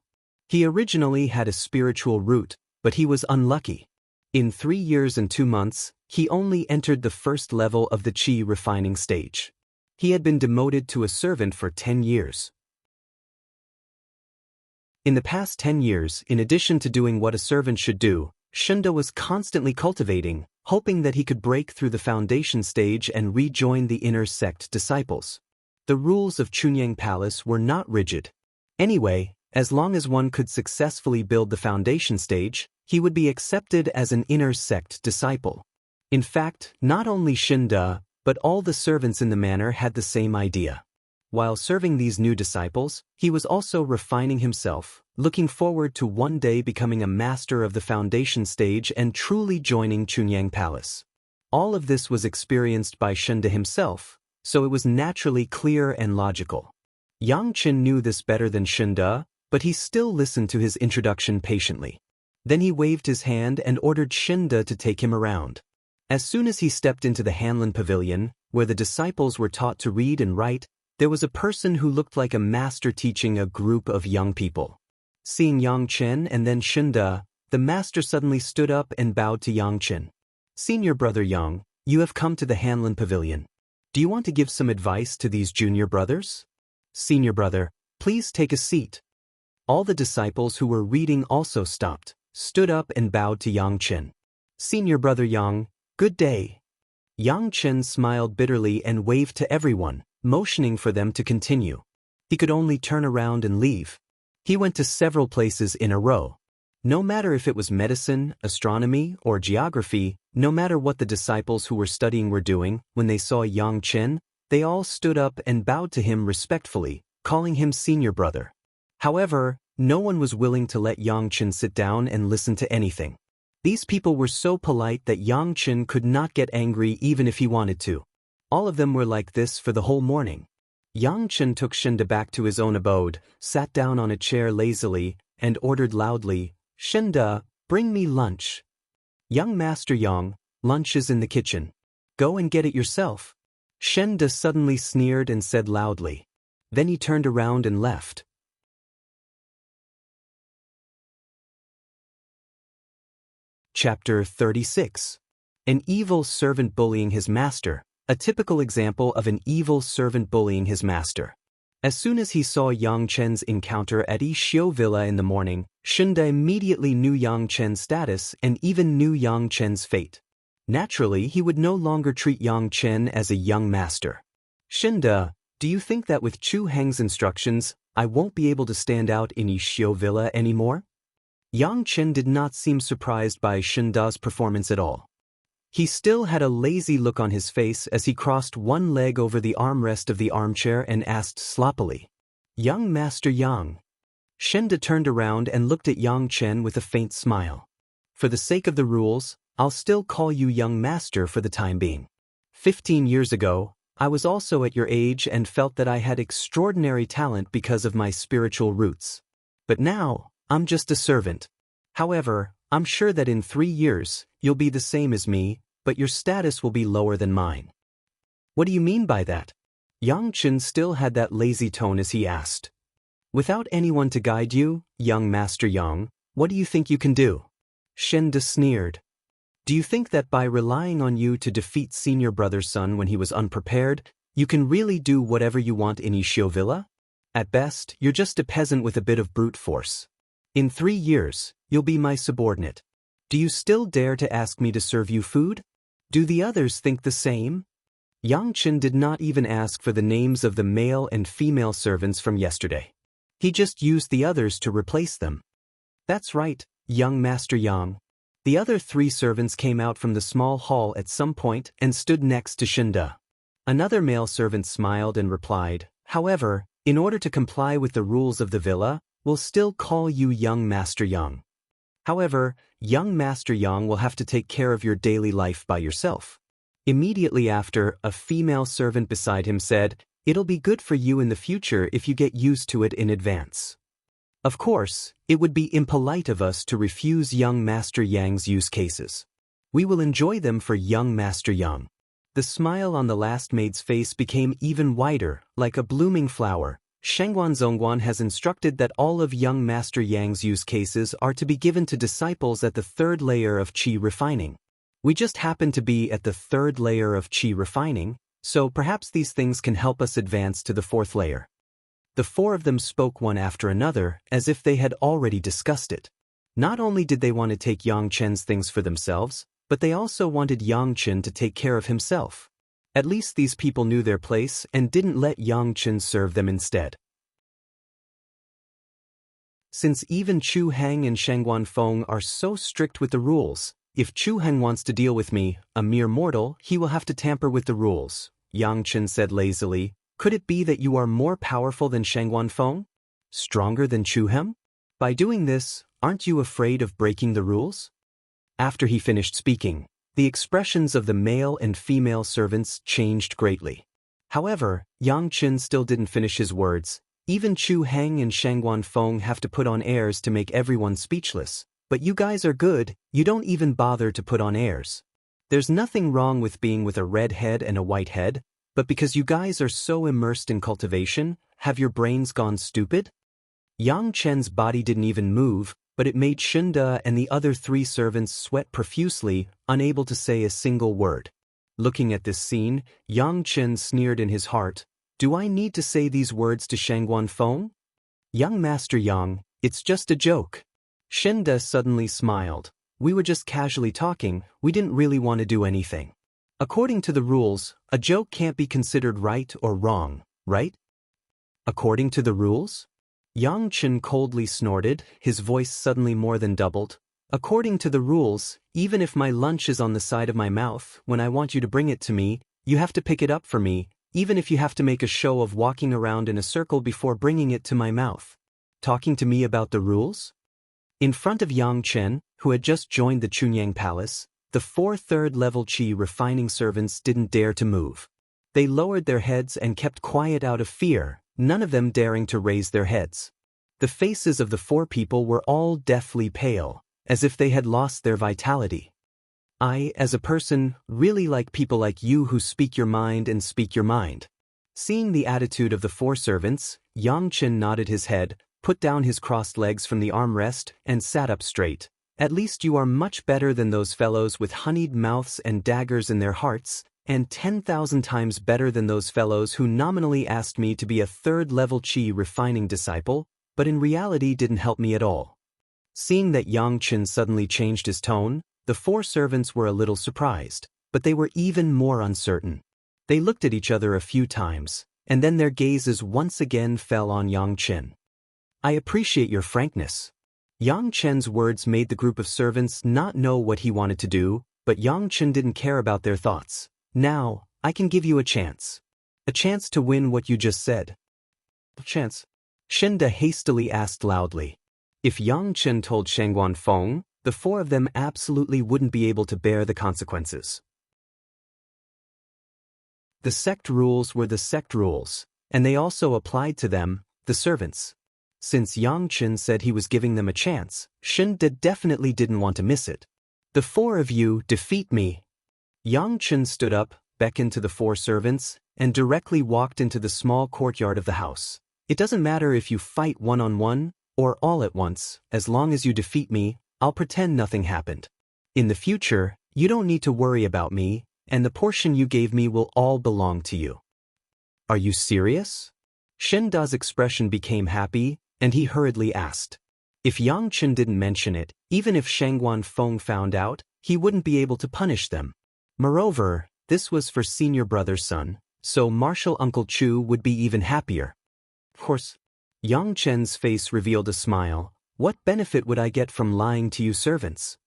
He originally had a spiritual root, but he was unlucky. In 3 years and 2 months, he only entered the first level of the qi refining stage. He had been demoted to a servant for 10 years. In the past 10 years, in addition to doing what a servant should do, Shinda was constantly cultivating, hoping that he could break through the foundation stage and rejoin the inner sect disciples. The rules of Chunyang Palace were not rigid. Anyway, as long as one could successfully build the foundation stage, he would be accepted as an inner sect disciple. In fact, not only Shinda, but all the servants in the manor had the same idea. While serving these new disciples, he was also refining himself, looking forward to one day becoming a master of the foundation stage and truly joining Chunyang Palace. All of this was experienced by Shinda himself, so it was naturally clear and logical. Yang Chen knew this better than Shinda, but he still listened to his introduction patiently. Then he waved his hand and ordered Shinda to take him around. As soon as he stepped into the Hanlin Pavilion, where the disciples were taught to read and write, there was a person who looked like a master teaching a group of young people. Seeing Yang Chen and then Shinda, the master suddenly stood up and bowed to Yang Chen. "Senior brother Yang, you have come to the Hanlin Pavilion. Do you want to give some advice to these junior brothers? Senior brother, please take a seat." All the disciples who were reading also stopped, stood up and bowed to Yang Chen. "Senior brother Yang, good day." Yang Chen smiled bitterly and waved to everyone, motioning for them to continue. He could only turn around and leave. He went to several places in a row. No matter if it was medicine, astronomy, or geography, no matter what the disciples who were studying were doing, when they saw Yang Chen, they all stood up and bowed to him respectfully, calling him senior brother. However, no one was willing to let Yang Chen sit down and listen to anything. These people were so polite that Yang Chen could not get angry even if he wanted to. All of them were like this for the whole morning. Yang Chen took Shinda back to his own abode, sat down on a chair lazily, and ordered loudly, "Shinda, bring me lunch." "Young Master Yang, lunch is in the kitchen. Go and get it yourself." Shinda suddenly sneered and said loudly. Then he turned around and left. Chapter 36. An evil servant bullying his master. A typical example of an evil servant bullying his master. As soon as he saw Yang Chen's encounter at Xiao Villa in the morning, Shinda immediately knew Yang Chen's status and even knew Yang Chen's fate. Naturally, he would no longer treat Yang Chen as a young master. "Shinda, do you think that with Chu Heng's instructions, I won't be able to stand out in Xiao Villa anymore?" Yang Chen did not seem surprised by Shinda's performance at all. He still had a lazy look on his face as he crossed one leg over the armrest of the armchair and asked sloppily, "Young Master Yang." Shinda turned around and looked at Yang Chen with a faint smile. "For the sake of the rules, I'll still call you Young Master for the time being. 15 years ago, I was also at your age and felt that I had extraordinary talent because of my spiritual roots. But now, I'm just a servant. However, I'm sure that in 3 years, you'll be the same as me, but your status will be lower than mine." "What do you mean by that?" Yang Chen still had that lazy tone as he asked. "Without anyone to guide you, young Master Yang, what do you think you can do?" Shinda sneered. "Do you think that by relying on you to defeat senior brother's son when he was unprepared, you can really do whatever you want in Xiao Villa? At best, you're just a peasant with a bit of brute force. In 3 years, you'll be my subordinate. Do you still dare to ask me to serve you food? Do the others think the same?" Yang Chen did not even ask for the names of the male and female servants from yesterday. He just used the others to replace them. "That's right, young Master Yang." The other 3 servants came out from the small hall at some point and stood next to Shinda. Another male servant smiled and replied, "However, in order to comply with the rules of the villa, we'll still call you young Master Yang. However, young Master Yang will have to take care of your daily life by yourself." Immediately after, a female servant beside him said, "It'll be good for you in the future if you get used to it in advance." Of course, it would be impolite of us to refuse young Master Yang's use cases. We will enjoy them for young Master Yang. The smile on the last maid's face became even wider, like a blooming flower. Shengguan Zongguan has instructed that all of young Master Yang's use cases are to be given to disciples at the third layer of qi refining. We just happen to be at the third layer of qi refining, so perhaps these things can help us advance to the fourth layer. The four of them spoke one after another, as if they had already discussed it. Not only did they want to take Yang Chen's things for themselves, but they also wanted Yang Chen to take care of himself. At least these people knew their place and didn't let Yang Chen serve them instead. Since even Chu Heng and Shengguan Feng are so strict with the rules, if Chu Heng wants to deal with me, a mere mortal, he will have to tamper with the rules, Yang Chen said lazily. Could it be that you are more powerful than Shengguan Feng? Stronger than Chu Heng? By doing this, aren't you afraid of breaking the rules? After he finished speaking, the expressions of the male and female servants changed greatly. However, Yang Chen still didn't finish his words. Even Chu Heng and Shengguan Feng have to put on airs to make everyone speechless. But you guys are good, you don't even bother to put on airs. There's nothing wrong with being with a red head and a white head, but because you guys are so immersed in cultivation, have your brains gone stupid? Yang Chen's body didn't even move, but it made Shunda and the other three servants sweat profusely, unable to say a single word. Looking at this scene, Yang Chen sneered in his heart. Do I need to say these words to Shengguan Feng? Young Master Yang, it's just a joke. Shunda suddenly smiled. We were just casually talking, we didn't really want to do anything. According to the rules, a joke can't be considered right or wrong, right? According to the rules? Yang Chen coldly snorted, his voice suddenly more than doubled. According to the rules, even if my lunch is on the side of my mouth, when I want you to bring it to me, you have to pick it up for me, even if you have to make a show of walking around in a circle before bringing it to my mouth. Talking to me about the rules? In front of Yang Chen, who had just joined the Chunyang Palace, the four third-level qi refining servants didn't dare to move. They lowered their heads and kept quiet out of fear, none of them daring to raise their heads. The faces of the four people were all deathly pale, as if they had lost their vitality. I, as a person, really like people like you who speak your mind and speak your mind. Seeing the attitude of the four servants, Yang Chen nodded his head, put down his crossed legs from the armrest, and sat up straight. At least you are much better than those fellows with honeyed mouths and daggers in their hearts, and 10,000 times better than those fellows who nominally asked me to be a third-level qi refining disciple, but in reality didn't help me at all. Seeing that Yang Chen suddenly changed his tone, the four servants were a little surprised, but they were even more uncertain. They looked at each other a few times, and then their gazes once again fell on Yang Chen. I appreciate your frankness. Yang Chen's words made the group of servants not know what he wanted to do, but Yang Chen didn't care about their thoughts. Now, I can give you a chance. A chance to win what you just said. Chance? Shunda hastily asked loudly. If Yang Chen told Shengguan Feng, the four of them absolutely wouldn't be able to bear the consequences. The sect rules were the sect rules, and they also applied to them, the servants. Since Yang Chen said he was giving them a chance, Shunda definitely didn't want to miss it. The four of you defeat me. Yang Chen stood up, beckoned to the four servants, and directly walked into the small courtyard of the house. It doesn't matter if you fight one-on-one, or all at once, as long as you defeat me, I'll pretend nothing happened. In the future, you don't need to worry about me, and the portion you gave me will all belong to you. Are you serious? Shenda's expression became happy, and he hurriedly asked. If Yang Chen didn't mention it, even if Shengguan Feng found out, he wouldn't be able to punish them. Moreover, this was for senior brother's son, so Martial Uncle Chu would be even happier. Of course, Yang Chen's face revealed a smile. What benefit would I get from lying to you servants?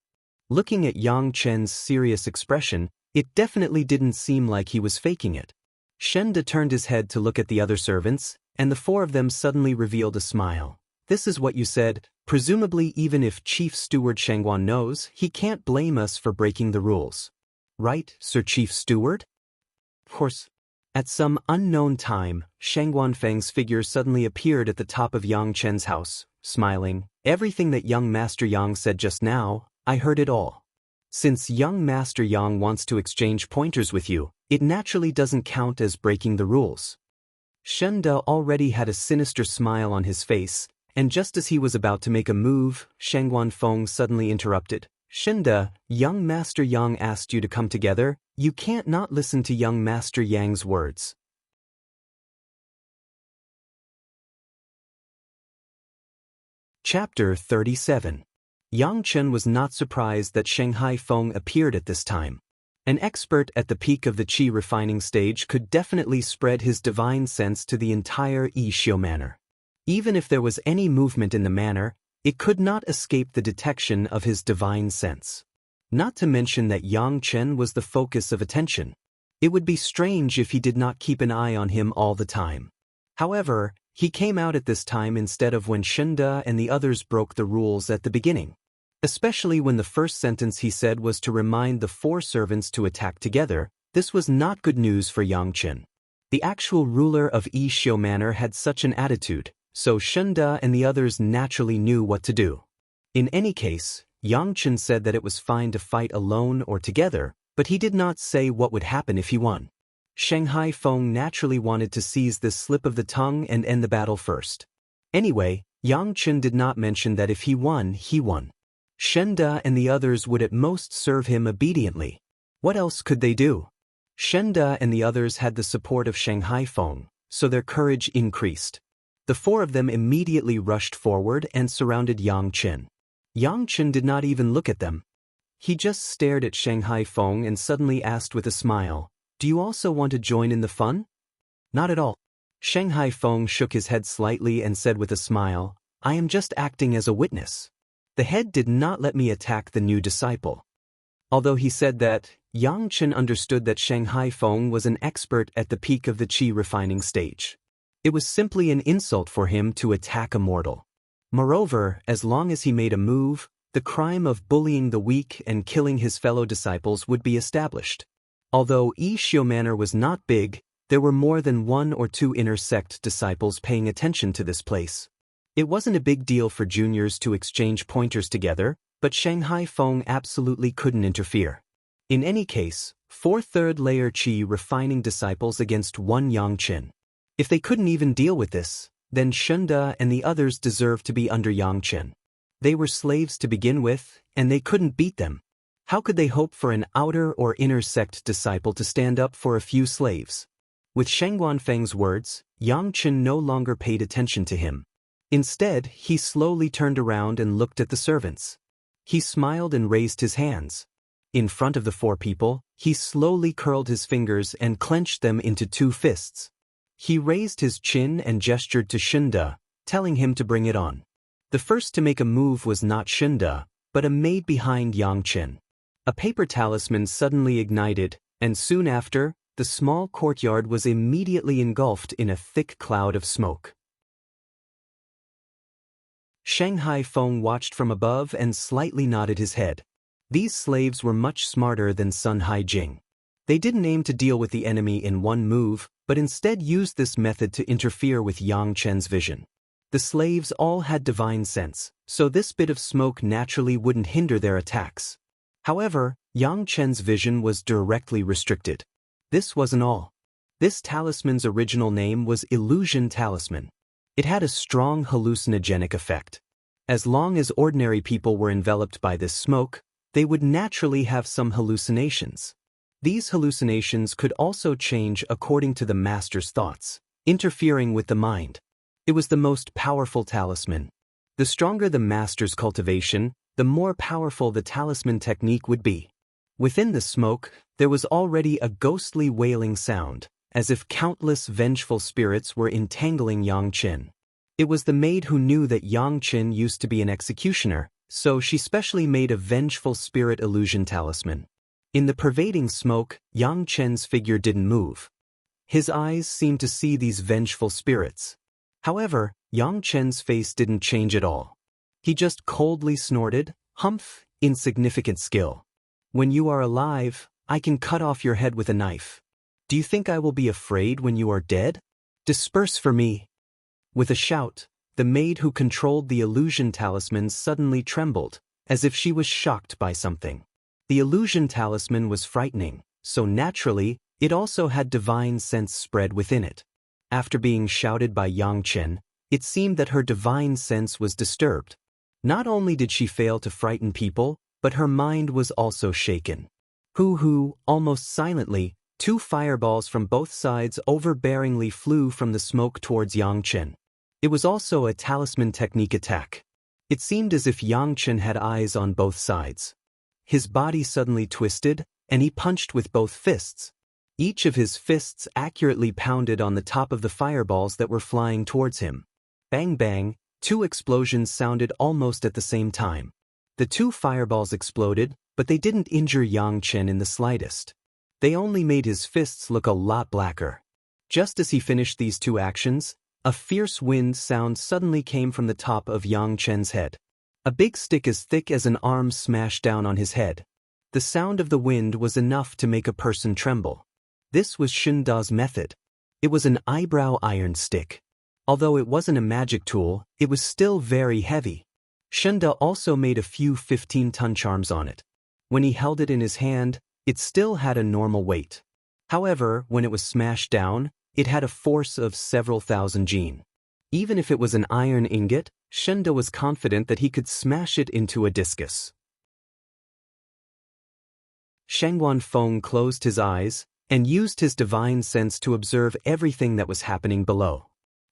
Looking at Yang Chen's serious expression, it definitely didn't seem like he was faking it. Shenda turned his head to look at the other servants, and the four of them suddenly revealed a smile. This is what you said, presumably even if Chief Steward Shengguan knows, he can't blame us for breaking the rules. Right, Sir Chief Steward? Of course. At some unknown time, Sheng Guanfeng's figure suddenly appeared at the top of Yang Chen's house, smiling. Everything that young Master Yang said just now, I heard it all. Since young Master Yang wants to exchange pointers with you, it naturally doesn't count as breaking the rules. Shen De already had a sinister smile on his face, and just as he was about to make a move, Sheng Guanfeng suddenly interrupted. Shen De, young Master Yang asked you to come together. You can't not listen to young Master Yang's words. Chapter 37. Yang Chen was not surprised that Shanghai Feng appeared at this time. An expert at the peak of the qi refining stage could definitely spread his divine sense to the entire Yixiu manor. Even if there was any movement in the manor, it could not escape the detection of his divine sense. Not to mention that Yang Chen was the focus of attention. It would be strange if he did not keep an eye on him all the time. However, he came out at this time instead of when Shen De and the others broke the rules at the beginning. Especially when the first sentence he said was to remind the 4 servants to attack together. This was not good news for Yang Chen. The actual ruler of Yixiu Manor had such an attitude, so Shen De and the others naturally knew what to do. In any case, Yang Chen said that it was fine to fight alone or together, but he did not say what would happen if he won. Shanghai Feng naturally wanted to seize this slip of the tongue and end the battle first. Anyway, Yang Chen did not mention that if he won, he won. Shen De and the others would at most serve him obediently. What else could they do? Shen De and the others had the support of Shanghai Feng, so their courage increased. The 4 of them immediately rushed forward and surrounded Yang Chen. Yang Chen did not even look at them. He just stared at Shanghai Feng and suddenly asked with a smile, "Do you also want to join in the fun?" "Not at all." Shanghai Feng shook his head slightly and said with a smile, "I am just acting as a witness. The head did not let me attack the new disciple." Although he said that, Yang Chen understood that Shanghai Feng was an expert at the peak of the qi refining stage. It was simply an insult for him to attack a mortal. Moreover, as long as he made a move, the crime of bullying the weak and killing his fellow disciples would be established. Although Yixiu Manor was not big, there were more than 1 or 2 inner sect disciples paying attention to this place. It wasn't a big deal for juniors to exchange pointers together, but Shanghai Feng absolutely couldn't interfere. In any case, 4 third-layer qi refining disciples against 1 Yang Chen. If they couldn't even deal with this, then Shen De and the others deserved to be under Yang Chen. They were slaves to begin with, and they couldn't beat them. How could they hope for an outer or inner sect disciple to stand up for a few slaves? With Sheng Guanfeng's words, Yang Chen no longer paid attention to him. Instead, he slowly turned around and looked at the servants. He smiled and raised his hands. In front of the 4 people, he slowly curled his fingers and clenched them into 2 fists. He raised his chin and gestured to Shen De, telling him to bring it on. The first to make a move was not Shen De, but a maid behind Yang Chen. A paper talisman suddenly ignited, and soon after, the small courtyard was immediately engulfed in a thick cloud of smoke. Shanghai Feng watched from above and slightly nodded his head. These slaves were much smarter than Sun Haijing. They didn't aim to deal with the enemy in one move, but instead used this method to interfere with Yang Chen's vision. The slaves all had divine sense, so this bit of smoke naturally wouldn't hinder their attacks. However, Yang Chen's vision was directly restricted. This wasn't all. This talisman's original name was Illusion Talisman. It had a strong hallucinogenic effect. As long as ordinary people were enveloped by this smoke, they would naturally have some hallucinations. These hallucinations could also change according to the master's thoughts, interfering with the mind. It was the most powerful talisman. The stronger the master's cultivation, the more powerful the talisman technique would be. Within the smoke, there was already a ghostly wailing sound, as if countless vengeful spirits were entangling Yang Chen. It was the maid who knew that Yang Chen used to be an executioner, so she specially made a vengeful spirit illusion talisman. In the pervading smoke, Yang Chen's figure didn't move. His eyes seemed to see these vengeful spirits. However, Yang Chen's face didn't change at all. He just coldly snorted, "Humph, insignificant skill. When you are alive, I can cut off your head with a knife." Do you think I will be afraid when you are dead? Disperse for me. With a shout, the maid who controlled the illusion talisman suddenly trembled, as if she was shocked by something. The illusion talisman was frightening, so naturally, it also had divine sense spread within it. After being shouted by Yang Chen, it seemed that her divine sense was disturbed. Not only did she fail to frighten people, but her mind was also shaken. Hoo-hoo, almost silently, 2 fireballs from both sides overbearingly flew from the smoke towards Yang Chen. It was also a talisman technique attack. It seemed as if Yang Chen had eyes on both sides. His body suddenly twisted, and he punched with both fists. Each of his fists accurately pounded on the top of the fireballs that were flying towards him. Bang bang, 2 explosions sounded almost at the same time. The 2 fireballs exploded, but they didn't injure Yang Chen in the slightest. They only made his fists look a lot blacker. Just as he finished these 2 actions, a fierce wind sound suddenly came from the top of Yang Chen's head. A big stick as thick as an arm smashed down on his head. The sound of the wind was enough to make a person tremble. This was Shinda's method. It was an eyebrow iron stick. Although it wasn't a magic tool, it was still very heavy. Shinda also made a few 15-ton charms on it. When he held it in his hand, it still had a normal weight. However, when it was smashed down, it had a force of several thousand jin. Even if it was an iron ingot, Shinda was confident that he could smash it into a discus. Shangwan Feng closed his eyes and used his divine sense to observe everything that was happening below.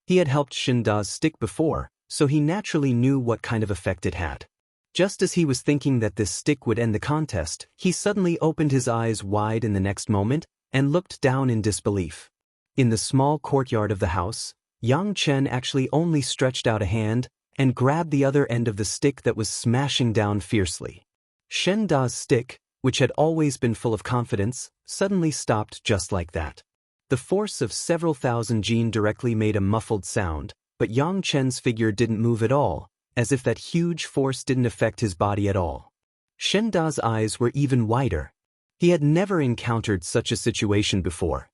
He had helped Shinda's stick before, so he naturally knew what kind of effect it had. Just as he was thinking that this stick would end the contest, he suddenly opened his eyes wide in the next moment and looked down in disbelief. In the small courtyard of the house, Yang Chen actually only stretched out a hand and grabbed the other end of the stick that was smashing down fiercely. Shinda's stick, which had always been full of confidence, suddenly stopped just like that. The force of several thousand jin directly made a muffled sound, but Yang Chen's figure didn't move at all, as if that huge force didn't affect his body at all. Shinda's eyes were even wider. He had never encountered such a situation before.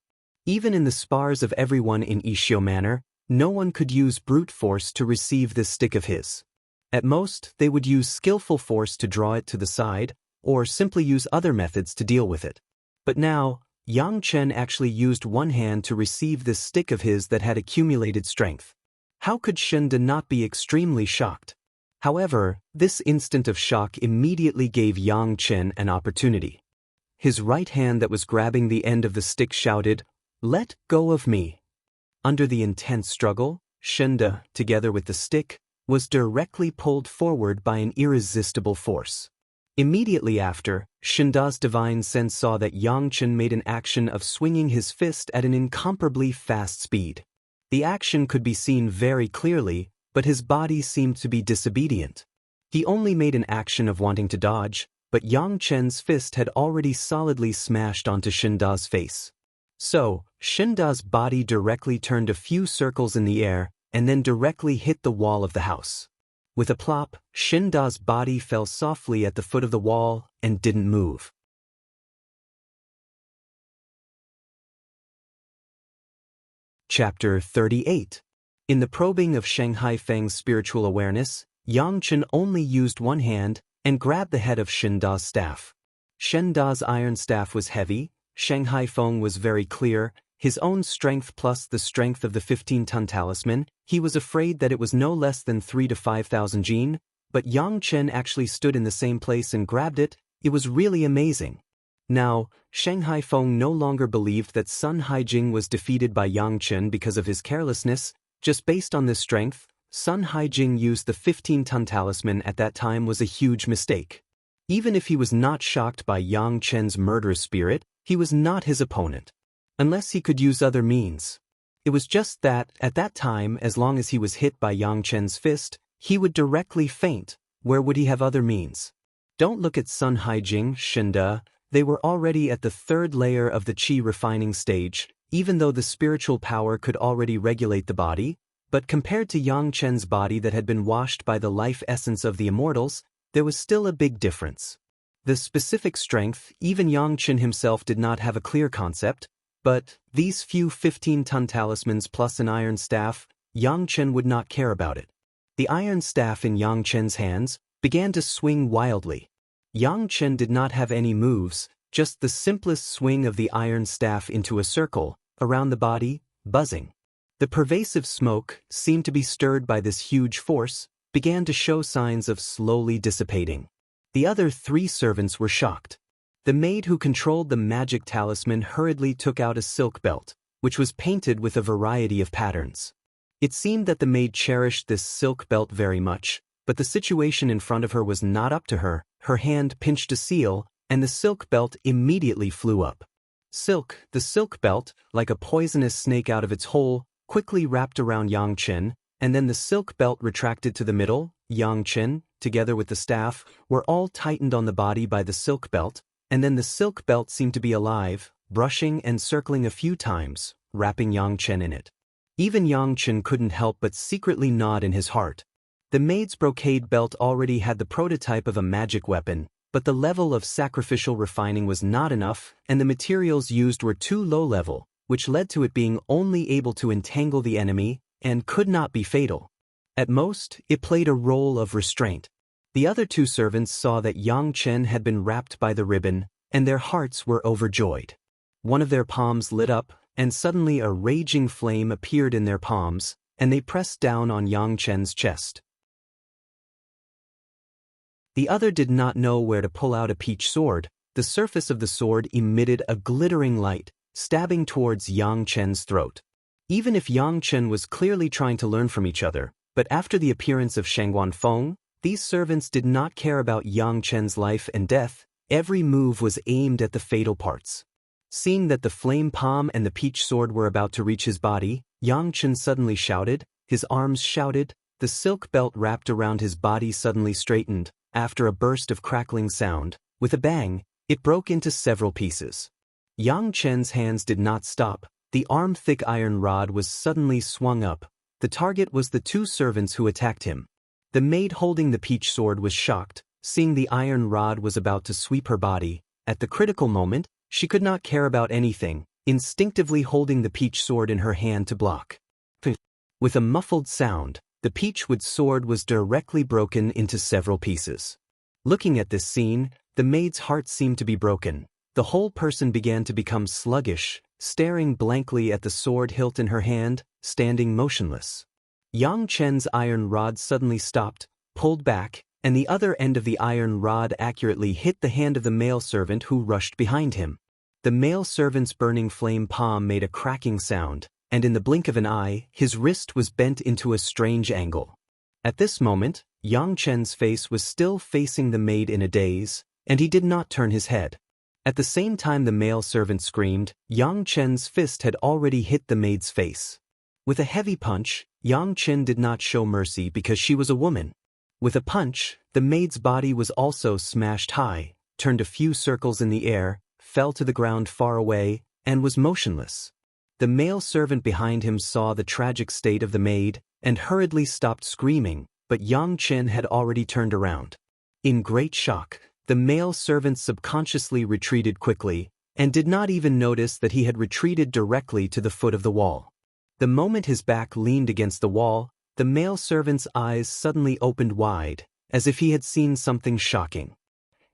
Even in the spars of everyone in Ishio Manor, no one could use brute force to receive this stick of his. At most, they would use skillful force to draw it to the side, or simply use other methods to deal with it. But now, Yang Chen actually used one hand to receive this stick of his that had accumulated strength. How could Shinda not be extremely shocked? However, this instant of shock immediately gave Yang Chen an opportunity. His right hand that was grabbing the end of the stick shouted, "Let go of me." Under the intense struggle, Shinda, together with the stick, was directly pulled forward by an irresistible force. Immediately after, Shinda's divine sense saw that Yang Chen made an action of swinging his fist at an incomparably fast speed. The action could be seen very clearly, but his body seemed to be disobedient. He only made an action of wanting to dodge, but Yang Chen's fist had already solidly smashed onto Shinda's face. So, Shinda's body directly turned a few circles in the air and then directly hit the wall of the house. With a plop, Shinda's body fell softly at the foot of the wall and didn't move. Chapter 38. In the probing of Shanghai Feng's spiritual awareness, Yang Chen only used one hand and grabbed the head of Shinda's staff. Shinda's iron staff was heavy, Shanghai Feng was very clear, his own strength plus the strength of the 15-ton talisman, he was afraid that it was no less than 3,000 to 5,000 jin, but Yang Chen actually stood in the same place and grabbed it. It was really amazing. Now, Shanghai Feng no longer believed that Sun Haijing was defeated by Yang Chen because of his carelessness. Just based on this strength, Sun Haijing used the 15-ton talisman at that time was a huge mistake. Even if he was not shocked by Yang Chen's murderous spirit, he was not his opponent. Unless he could use other means. It was just that, at that time, as long as he was hit by Yang Chen's fist, he would directly faint. Where would he have other means? Don't look at Sun Haijing, Shinda. They were already at the 3rd layer of the qi refining stage, even though the spiritual power could already regulate the body, but compared to Yang Chen's body that had been washed by the life essence of the immortals, there was still a big difference. The specific strength, even Yang Chen himself did not have a clear concept, But these few 15-ton talismans plus an iron staff, Yang Chen would not care about it. The iron staff in Yang Chen's hands began to swing wildly. Yang Chen did not have any moves, just the simplest swing of the iron staff into a circle, around the body, buzzing. The pervasive smoke, seemed to be stirred by this huge force, began to show signs of slowly dissipating. The other 3 servants were shocked. The maid who controlled the magic talisman hurriedly took out a silk belt, which was painted with a variety of patterns. It seemed that the maid cherished this silk belt very much, but the situation in front of her was not up to her. Her hand pinched a seal, and the silk belt immediately flew up. The silk belt, like a poisonous snake out of its hole, quickly wrapped around Yang Chen, and then the silk belt retracted to the middle. Yang Chen, together with the staff, were all tightened on the body by the silk belt, and then the silk belt seemed to be alive, brushing and circling a few times, wrapping Yang Chen in it. Even Yang Chen couldn't help but secretly nod in his heart. The maid's brocade belt already had the prototype of a magic weapon, but the level of sacrificial refining was not enough, and the materials used were too low level, which led to it being only able to entangle the enemy, and could not be fatal. At most, it played a role of restraint. The other 2 servants saw that Yang Chen had been wrapped by the ribbon, and their hearts were overjoyed. One of their palms lit up, and suddenly a raging flame appeared in their palms, and they pressed down on Yang Chen's chest. The other did not know where to pull out a peach sword. The surface of the sword emitted a glittering light, stabbing towards Yang Chen's throat. Even if Yang Chen was clearly trying to learn from each other, but after the appearance of Shangguan Feng, these servants did not care about Yang Chen's life and death. Every move was aimed at the fatal parts. Seeing that the flame palm and the peach sword were about to reach his body, Yang Chen suddenly shouted, his arms shouted, the silk belt wrapped around his body suddenly straightened. After a burst of crackling sound, with a bang, it broke into several pieces. Yang Chen's hands did not stop. The arm-thick iron rod was suddenly swung up. The target was the 2 servants who attacked him. The maid holding the peach sword was shocked, seeing the iron rod was about to sweep her body. At the critical moment, she could not care about anything, instinctively holding the peach sword in her hand to block. With a muffled sound, the peachwood sword was directly broken into several pieces. Looking at this scene, the maid's heart seemed to be broken. The whole person began to become sluggish, staring blankly at the sword hilt in her hand, standing motionless. Yang Chen's iron rod suddenly stopped, pulled back, and the other end of the iron rod accurately hit the hand of the male servant who rushed behind him. The male servant's burning flame palm made a cracking sound, and in the blink of an eye, his wrist was bent into a strange angle. At this moment, Yang Chen's face was still facing the maid in a daze, and he did not turn his head. At the same time the male servant screamed, Yang Chen's fist had already hit the maid's face. With a heavy punch, Yang Chen did not show mercy because she was a woman. With a punch, the maid's body was also smashed high, turned a few circles in the air, fell to the ground far away, and was motionless. The male servant behind him saw the tragic state of the maid, and hurriedly stopped screaming, but Yang Chen had already turned around. In great shock, the male servant subconsciously retreated quickly, and did not even notice that he had retreated directly to the foot of the wall. The moment his back leaned against the wall, the male servant's eyes suddenly opened wide, as if he had seen something shocking.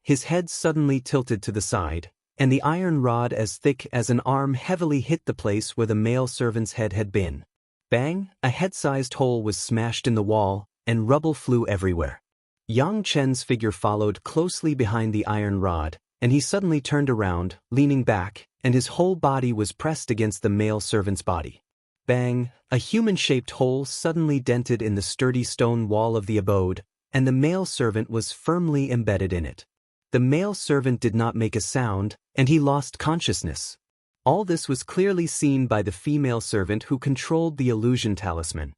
His head suddenly tilted to the side, and the iron rod as thick as an arm heavily hit the place where the male servant's head had been. Bang! A head-sized hole was smashed in the wall, and rubble flew everywhere. Yang Chen's figure followed closely behind the iron rod, and he suddenly turned around, leaning back, and his whole body was pressed against the male servant's body. Bang! A human-shaped hole suddenly dented in the sturdy stone wall of the abode, and the male servant was firmly embedded in it. The male servant did not make a sound, and he lost consciousness. All this was clearly seen by the female servant who controlled the illusion talisman.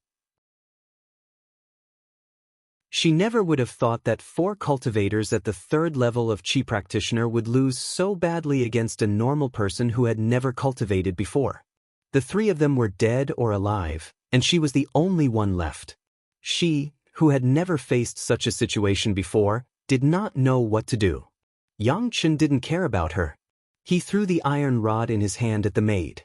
She never would have thought that 4 cultivators at the 3rd level of Qi practitioner would lose so badly against a normal person who had never cultivated before. The 3 of them were dead or alive, and she was the only one left. She, who had never faced such a situation before, did not know what to do. Yang Chen didn't care about her. He threw the iron rod in his hand at the maid.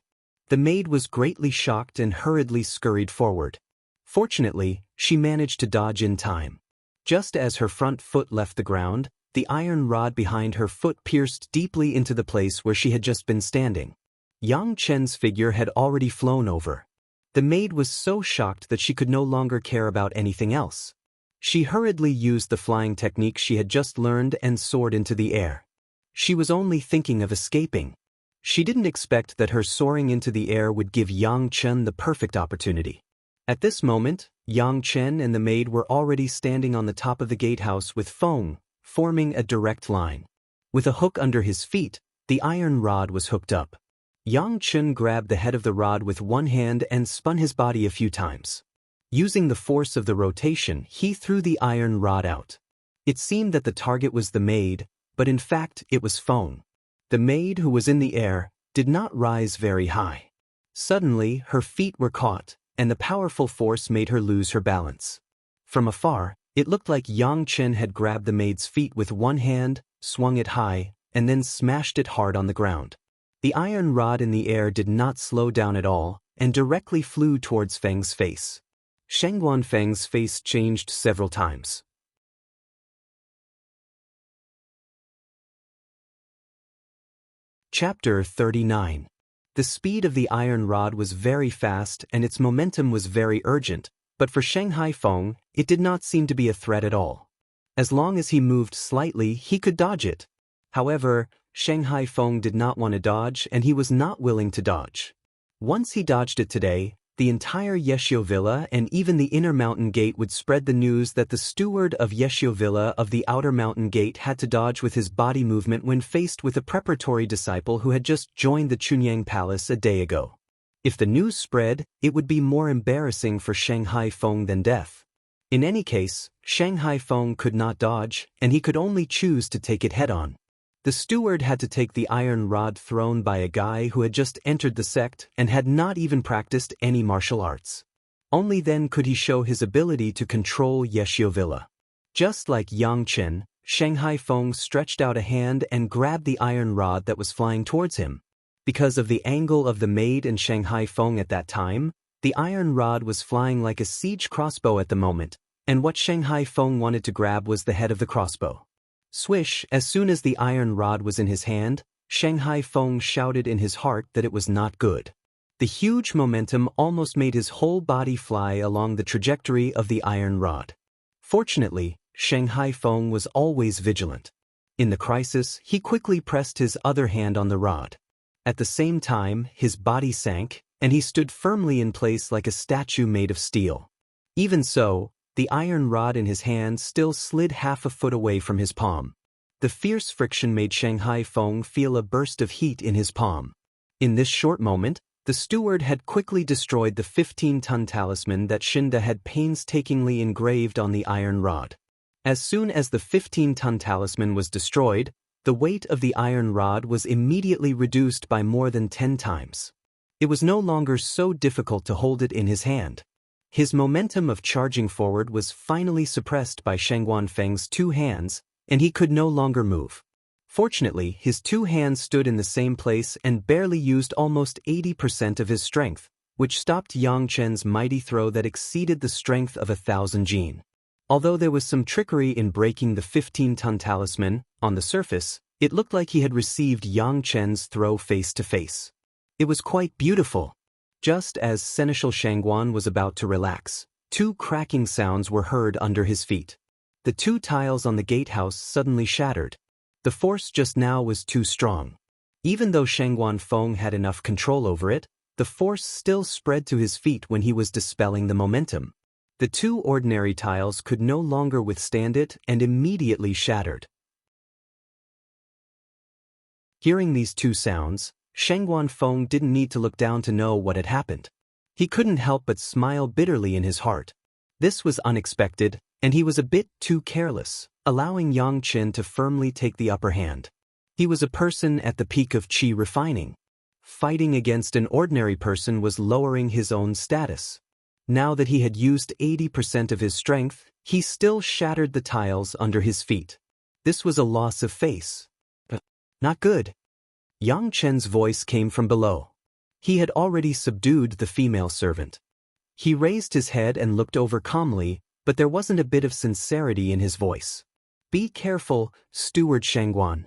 The maid was greatly shocked and hurriedly scurried forward. Fortunately, she managed to dodge in time. Just as her front foot left the ground, the iron rod behind her foot pierced deeply into the place where she had just been standing. Yang Chen's figure had already flown over. The maid was so shocked that she could no longer care about anything else. She hurriedly used the flying technique she had just learned and soared into the air. She was only thinking of escaping. She didn't expect that her soaring into the air would give Yang Chen the perfect opportunity. At this moment, Yang Chen and the maid were already standing on the top of the gatehouse with Feng, forming a direct line. With a hook under his feet, the iron rod was hooked up. Yang Chen grabbed the head of the rod with one hand and spun his body a few times. Using the force of the rotation, he threw the iron rod out. It seemed that the target was the maid, but in fact it was Feng. The maid, who was in the air, did not rise very high. Suddenly, her feet were caught, and the powerful force made her lose her balance. From afar, it looked like Yang Chen had grabbed the maid's feet with one hand, swung it high, and then smashed it hard on the ground. The iron rod in the air did not slow down at all, and directly flew towards Feng's face. Shengguan Feng's face changed several times. Chapter 39. The speed of the iron rod was very fast and its momentum was very urgent, but for Shanghai Feng, it did not seem to be a threat at all. As long as he moved slightly, he could dodge it. However, Shanghai Feng did not want to dodge and he was not willing to dodge. Once he dodged it today, the entire Yeshio Villa and even the inner mountain gate would spread the news that the steward of Yeshio Villa of the outer mountain gate had to dodge with his body movement when faced with a preparatory disciple who had just joined the Chunyang Palace a day ago. If the news spread, it would be more embarrassing for Shanghai Feng than death. In any case, Shanghai Feng could not dodge, and he could only choose to take it head-on. The steward had to take the iron rod thrown by a guy who had just entered the sect and had not even practiced any martial arts. Only then could he show his ability to control Yeshio Villa. Just like Yang Chen, Shanghai Feng stretched out a hand and grabbed the iron rod that was flying towards him. Because of the angle of the maid and Shanghai Feng at that time, the iron rod was flying like a siege crossbow at the moment, and what Shanghai Feng wanted to grab was the head of the crossbow. Swish, as soon as the iron rod was in his hand, Shanghai Feng shouted in his heart that it was not good. The huge momentum almost made his whole body fly along the trajectory of the iron rod. Fortunately, Shanghai Feng was always vigilant. In the crisis, he quickly pressed his other hand on the rod. At the same time, his body sank, and he stood firmly in place like a statue made of steel. Even so, the iron rod in his hand still slid half a foot away from his palm. The fierce friction made Shanghai Feng feel a burst of heat in his palm. In this short moment, the steward had quickly destroyed the 15-ton talisman that Shinda had painstakingly engraved on the iron rod. As soon as the 15-ton talisman was destroyed, the weight of the iron rod was immediately reduced by more than 10 times. It was no longer so difficult to hold it in his hand. His momentum of charging forward was finally suppressed by Shengguan Feng's two hands, and he could no longer move. Fortunately, his two hands stood in the same place and barely used almost 80% of his strength, which stopped Yang Chen's mighty throw that exceeded the strength of 1,000 jin. Although there was some trickery in breaking the 15-ton talisman, on the surface, it looked like he had received Yang Chen's throw face to face. It was quite beautiful. Just as Seneschal Shangguan was about to relax, two cracking sounds were heard under his feet. The two tiles on the gatehouse suddenly shattered. The force just now was too strong. Even though Shangguan Feng had enough control over it, the force still spread to his feet when he was dispelling the momentum. The two ordinary tiles could no longer withstand it and immediately shattered. Hearing these two sounds, Shangguan Feng didn't need to look down to know what had happened. He couldn't help but smile bitterly in his heart. This was unexpected, and he was a bit too careless, allowing Yang Chen to firmly take the upper hand. He was a person at the peak of qi refining. Fighting against an ordinary person was lowering his own status. Now that he had used 80% of his strength, he still shattered the tiles under his feet. This was a loss of face. Not good. Yang Chen's voice came from below. He had already subdued the female servant. He raised his head and looked over calmly, but there wasn't a bit of sincerity in his voice. Be careful, Steward Shangguan.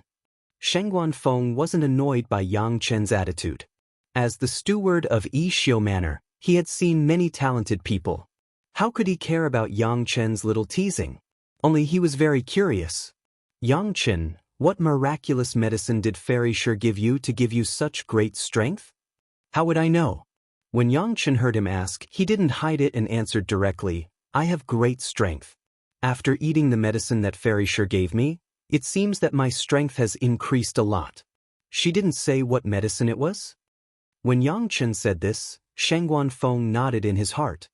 Shangguan Feng wasn't annoyed by Yang Chen's attitude. As the steward of Yixiu Manor, he had seen many talented people. How could he care about Yang Chen's little teasing? Only he was very curious. Yang Chen, what miraculous medicine did Fairy Shi give you to give you such great strength? How would I know? When Yang Chen heard him ask, he didn't hide it and answered directly, I have great strength. After eating the medicine that Fairy Shi gave me, it seems that my strength has increased a lot. She didn't say what medicine it was? When Yang Chen said this, Shangguan Feng nodded in his heart.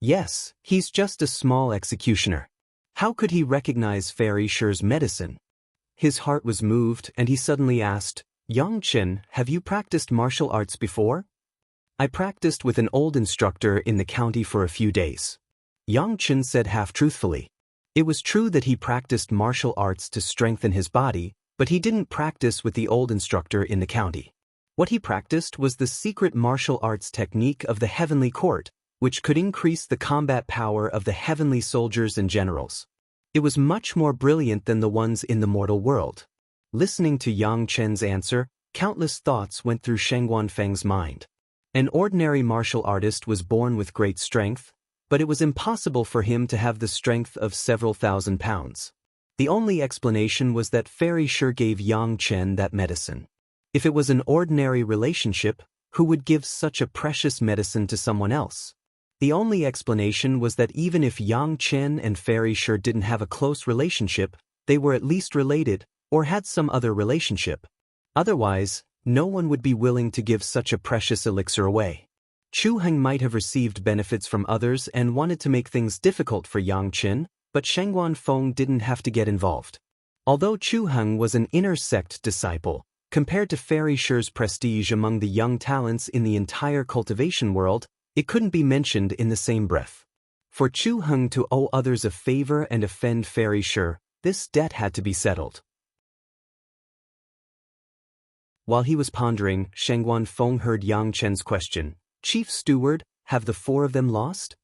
Yes, he's just a small executioner. How could he recognize Fairy Shi's medicine? His heart was moved and he suddenly asked, Yang Chen, have you practiced martial arts before? I practiced with an old instructor in the county for a few days. Yang Chen said half-truthfully. It was true that he practiced martial arts to strengthen his body, but he didn't practice with the old instructor in the county. What he practiced was the secret martial arts technique of the heavenly court, which could increase the combat power of the heavenly soldiers and generals. It was much more brilliant than the ones in the mortal world. Listening to Yang Chen's answer, countless thoughts went through Shangguan Feng's mind. An ordinary martial artist was born with great strength, but it was impossible for him to have the strength of several thousand pounds. The only explanation was that Fairy Shi gave Yang Chen that medicine. If it was an ordinary relationship, who would give such a precious medicine to someone else? The only explanation was that even if Yang Chen and Fairy Shi didn't have a close relationship, they were at least related, or had some other relationship. Otherwise, no one would be willing to give such a precious elixir away. Chu Heng might have received benefits from others and wanted to make things difficult for Yang Chen, but Shangguan Feng didn't have to get involved. Although Chu Heng was an inner sect disciple, compared to Fairy Shi's prestige among the young talents in the entire cultivation world, it couldn't be mentioned in the same breath. For Chu Heng to owe others a favor and offend Fairy Shi, this debt had to be settled. While he was pondering, Shangguan Feng heard Yang Chen's question, Chief Steward, have the four of them lost?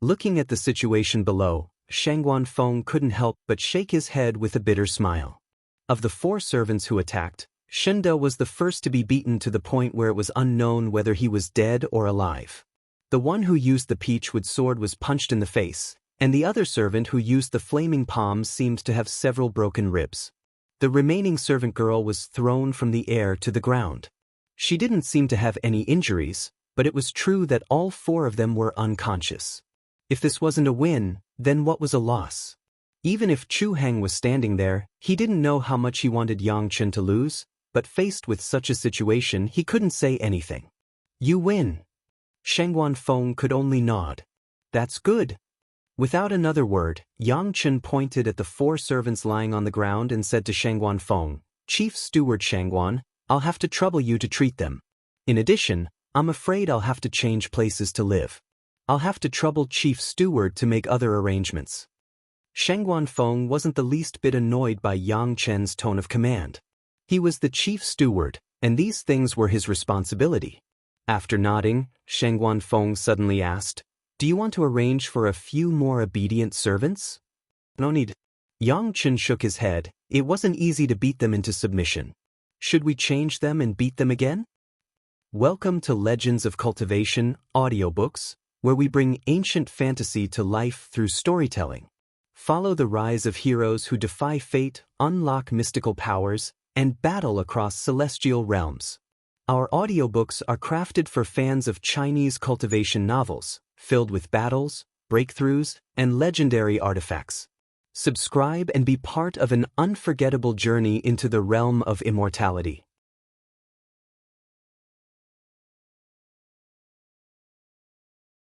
Looking at the situation below, Shangguan Feng couldn't help but shake his head with a bitter smile. Of the four servants who attacked, Shenda was the first to be beaten to the point where it was unknown whether he was dead or alive. The one who used the peachwood sword was punched in the face, and the other servant who used the flaming palm seemed to have several broken ribs. The remaining servant girl was thrown from the air to the ground. She didn't seem to have any injuries, but it was true that all four of them were unconscious. If this wasn't a win, then what was a loss? Even if Chu Heng was standing there, he didn't know how much he wanted Yang Chen to lose, but faced with such a situation he couldn't say anything. You win. Shangguan Feng could only nod. That's good. Without another word, Yang Chen pointed at the four servants lying on the ground and said to Shangguan Feng, Chief Steward Shangguan, I'll have to trouble you to treat them. In addition, I'm afraid I'll have to change places to live. I'll have to trouble Chief Steward to make other arrangements. Shangguan Feng wasn't the least bit annoyed by Yang Chen's tone of command. He was the Chief Steward, and these things were his responsibility. After nodding, Shangguan Feng suddenly asked, Do you want to arrange for a few more obedient servants? No need. Yang Chen shook his head. It wasn't easy to beat them into submission. Should we change them and beat them again? Welcome to Legends of Cultivation, audiobooks, where we bring ancient fantasy to life through storytelling. Follow the rise of heroes who defy fate, unlock mystical powers, and battle across celestial realms. Our audiobooks are crafted for fans of Chinese cultivation novels, filled with battles, breakthroughs, and legendary artifacts. Subscribe and be part of an unforgettable journey into the realm of immortality.